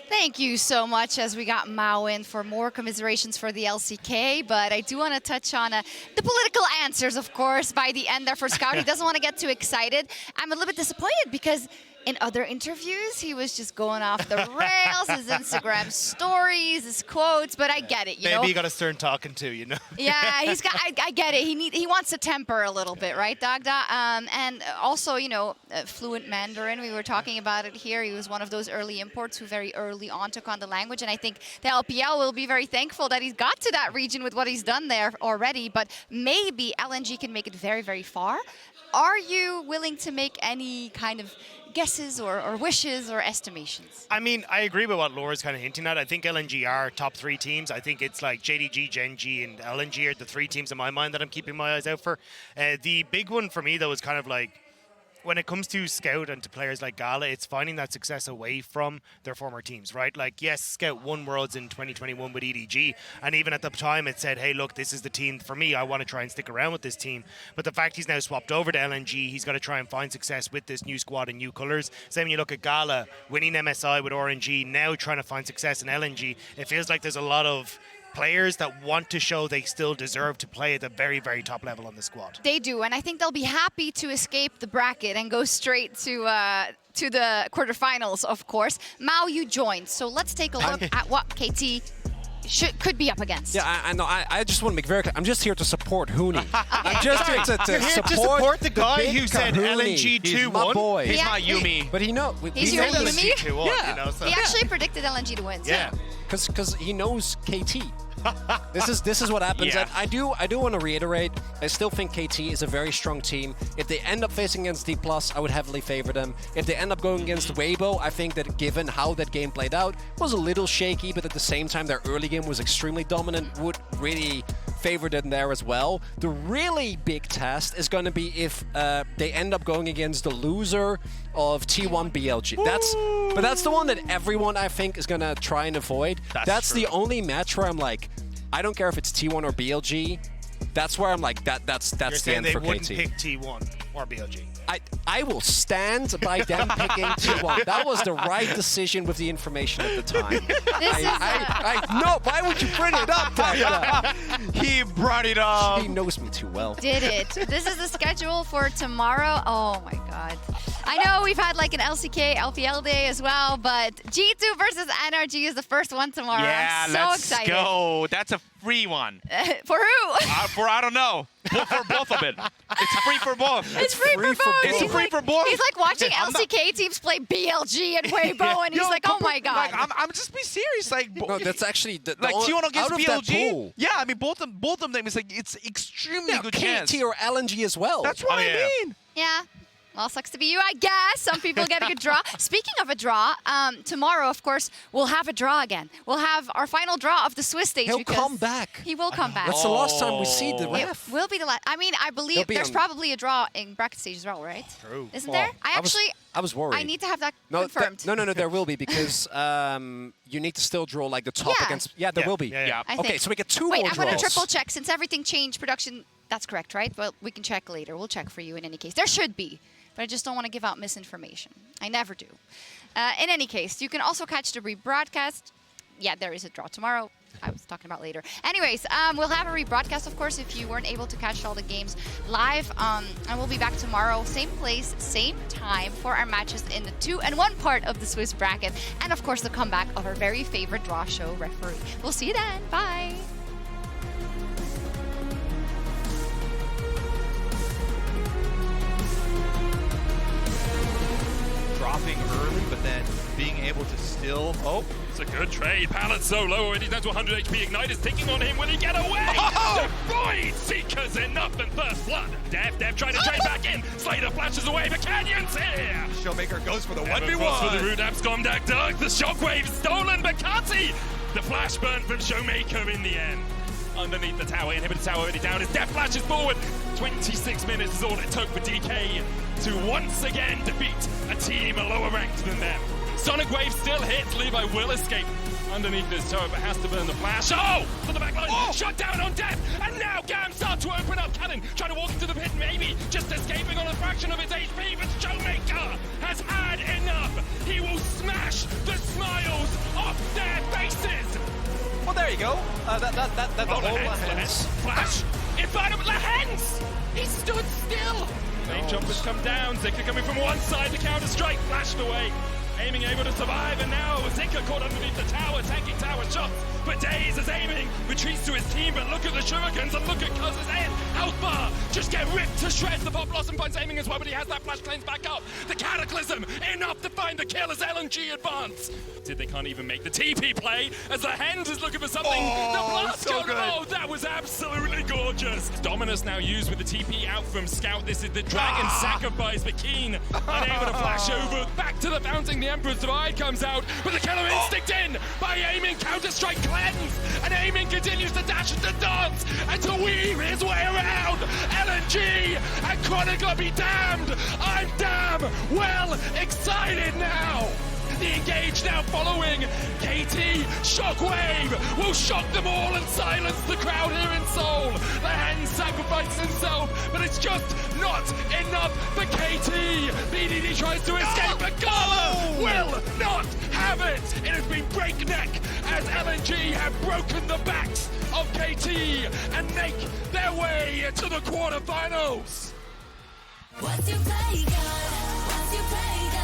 Thank you so much, as we got Mao in for more commiserations for the LCK, but I do want to touch on the political answers, of course, by the end there for Scout. He doesn't want to get too excited. I'm a little bit disappointed because in other interviews, he was just going off the rails, his Instagram stories, his quotes, but I get it, you know? Maybe you got a stern talking to, you know? Yeah, he's got. I get it. He wants to temper a little bit, right, Dagda? And also, you know, fluent Mandarin. We were talking about it here. He was one of those early imports who very early on took on the language, and I think the LPL will be very thankful that he's got to that region with what he's done there already. But maybe LNG can make it very, very far. Are you willing to make any kind of guesses or wishes or estimations? I mean, I agree with what Laura's kind of hinting at. I think LNG are top 3 teams. I think it's like JDG, Gen.G, and LNG are the 3 teams in my mind that I'm keeping my eyes out for. The big one for me, though, is kind of like, when it comes to Scout and to players like GALA, it's finding that success away from their former teams, right? Like, yes, Scout won Worlds in 2021 with EDG, and even at the time it said, hey, look, this is the team for me. I want to try and stick around with this team. But the fact he's now swapped over to LNG, he's got to try and find success with this new squad and new colours. Same when you look at GALA, winning MSI with RNG, now trying to find success in LNG. It feels like there's a lot of players that want to show they still deserve to play at the very, very top level on the squad. They do, and I think they'll be happy to escape the bracket and go straight to the quarterfinals, of course. Mao, you joined, so let's take a look at what KT could be up against. Yeah, I know. I just want to make very clear. I'm just here to support Hooney. I'm just here to support the guy who said LNG 2-1. He's my boy. He's my Yumi. But he knows. He's your Yumi? Yeah. You know, so. He actually predicted LNG to win. Yeah. Because he knows KT. This is what happens. Yeah. And I do want to reiterate, I still think KT is a very strong team. If they end up facing against D+, I would heavily favor them. If they end up going against Weibo, I think that given how that game played out, was a little shaky, but at the same time, their early game was extremely dominant, would really favor them there as well. The really big test is going to be if they end up going against the loser of T1 BLG. That's the one that everyone, I think, is going to try and avoid. That's the only match where I'm like, I don't care if it's T1 or BLG. That's where I'm like, that's the end for KT. They wouldn't pick T1 or BLG. I will stand by them picking T1. That was the right decision with the information at the time. No, why would you bring it up, Dagda? He brought it up. He knows me too well. Did it. This is the schedule for tomorrow. Oh my god. I know we've had like an LCK, LPL day as well, but G2 versus NRG is the first one tomorrow. Yeah, I'm so excited. Let's go. That's a free one. For who? For I don't know. For both of it. It's free for both. It's free for both. It's free for both. He's like watching LCK teams play BLG and Weibo, and he's like, oh my god. Like, I'm just being serious. Like, no, that's actually like T1 against BLG. Yeah, I mean both of them is like it's extremely good chance. KT or LNG as well. That's what I mean. Yeah. Well, sucks to be you, I guess. Some people get a good draw. Speaking of a draw, tomorrow, of course, we'll have a draw again. We'll have our final draw of the Swiss stage. He'll come back. He will come back. That's the last time we see the ref. It will be the last. I mean, I believe there's probably a draw in bracket stage as well, right? True. Isn't there? I was worried. I need to have that confirmed. No, there will be, because you need to still draw like the top against. Yeah, there will be. Yeah. Okay, so we get 2 more draws. Wait, I'm going to triple check. Since everything changed, production, that's correct, right? Well, we can check later. We'll check for you in any case. There should be. But I just don't want to give out misinformation. I never do. In any case, you can also catch the rebroadcast. Yeah, there is a draw tomorrow. I was talking about later. Anyways, we'll have a rebroadcast, of course, if you weren't able to catch all the games live. And we'll be back tomorrow, same place, same time, for our matches in the 2 and 1 part of the Swiss bracket. And, of course, the comeback of our very favorite draw show referee. We'll see you then. Bye. Dropping early, but then being able to still... Oh, it's a good trade. Pallet so low already, down to 100 HP. Ignite is ticking on him. Will he get away? Oh! Destroyed! Zika's enough and first blood. Dev trying to trade back in. Slater flashes away, but Canyon's here. Showmaker goes for the Never 1v1. goes for the Rudap Scomdak Dug. The shockwave stolen, but Kati! The flash burn from Showmaker in the end. Underneath the tower, inhibitor tower already down as Death flashes forward. 26 minutes is all it took for DK to once again defeat a team lower ranked than them. Sonic Wave still hits, Levi will escape underneath this tower, but has to burn the flash. Oh! For the back line, shot down on Death, and now Gam starts to open up. Cannon trying to walk into the pit, maybe just escaping on a fraction of its HP, but Showmaker has had enough. He will smash the smiles off their faces. Well, there you go. That's the whole Lehends. Flash! In front of Lehends! He stood still! Lane jumpers come down. Zika coming from one side to counter-strike. Flashed away. Aiming able to survive, and now Zika caught underneath the tower, tanking tower shots. But Daze is aiming, retreats to his team, but look at the shurikens and look at Cuzz's head. Health bar just get ripped to shreds. The Pop Blossom finds aiming as well, but he has that flash cleanse back up. The Cataclysm, enough to find the kill as LNG advance. They can't even make the TP play as the Lehends is looking for something. The blast so good. Oh, that was absolutely gorgeous. Dominus now used with the TP out from Scout. This is the Dragon sacrifice, but Kiin unable to flash over. Back to the fountain, the Emperor's Divide comes out, but the Killer Instinct in by aiming, Counter-Strike cleanse, and aiming continues to dash and to dance and to weave his way around. LNG and Chronicler be damned. I'm damn well excited now. The engage now following. KT, Shockwave will shock them all and silence the crowd here in Seoul. Lehends sacrifices himself, but it's just not enough for KT. BDD tries to escape, but GALA will not have it. It has been breakneck as LNG have broken the backs of KT and make their way to the quarterfinals. Once you play GALA, once you play GALA.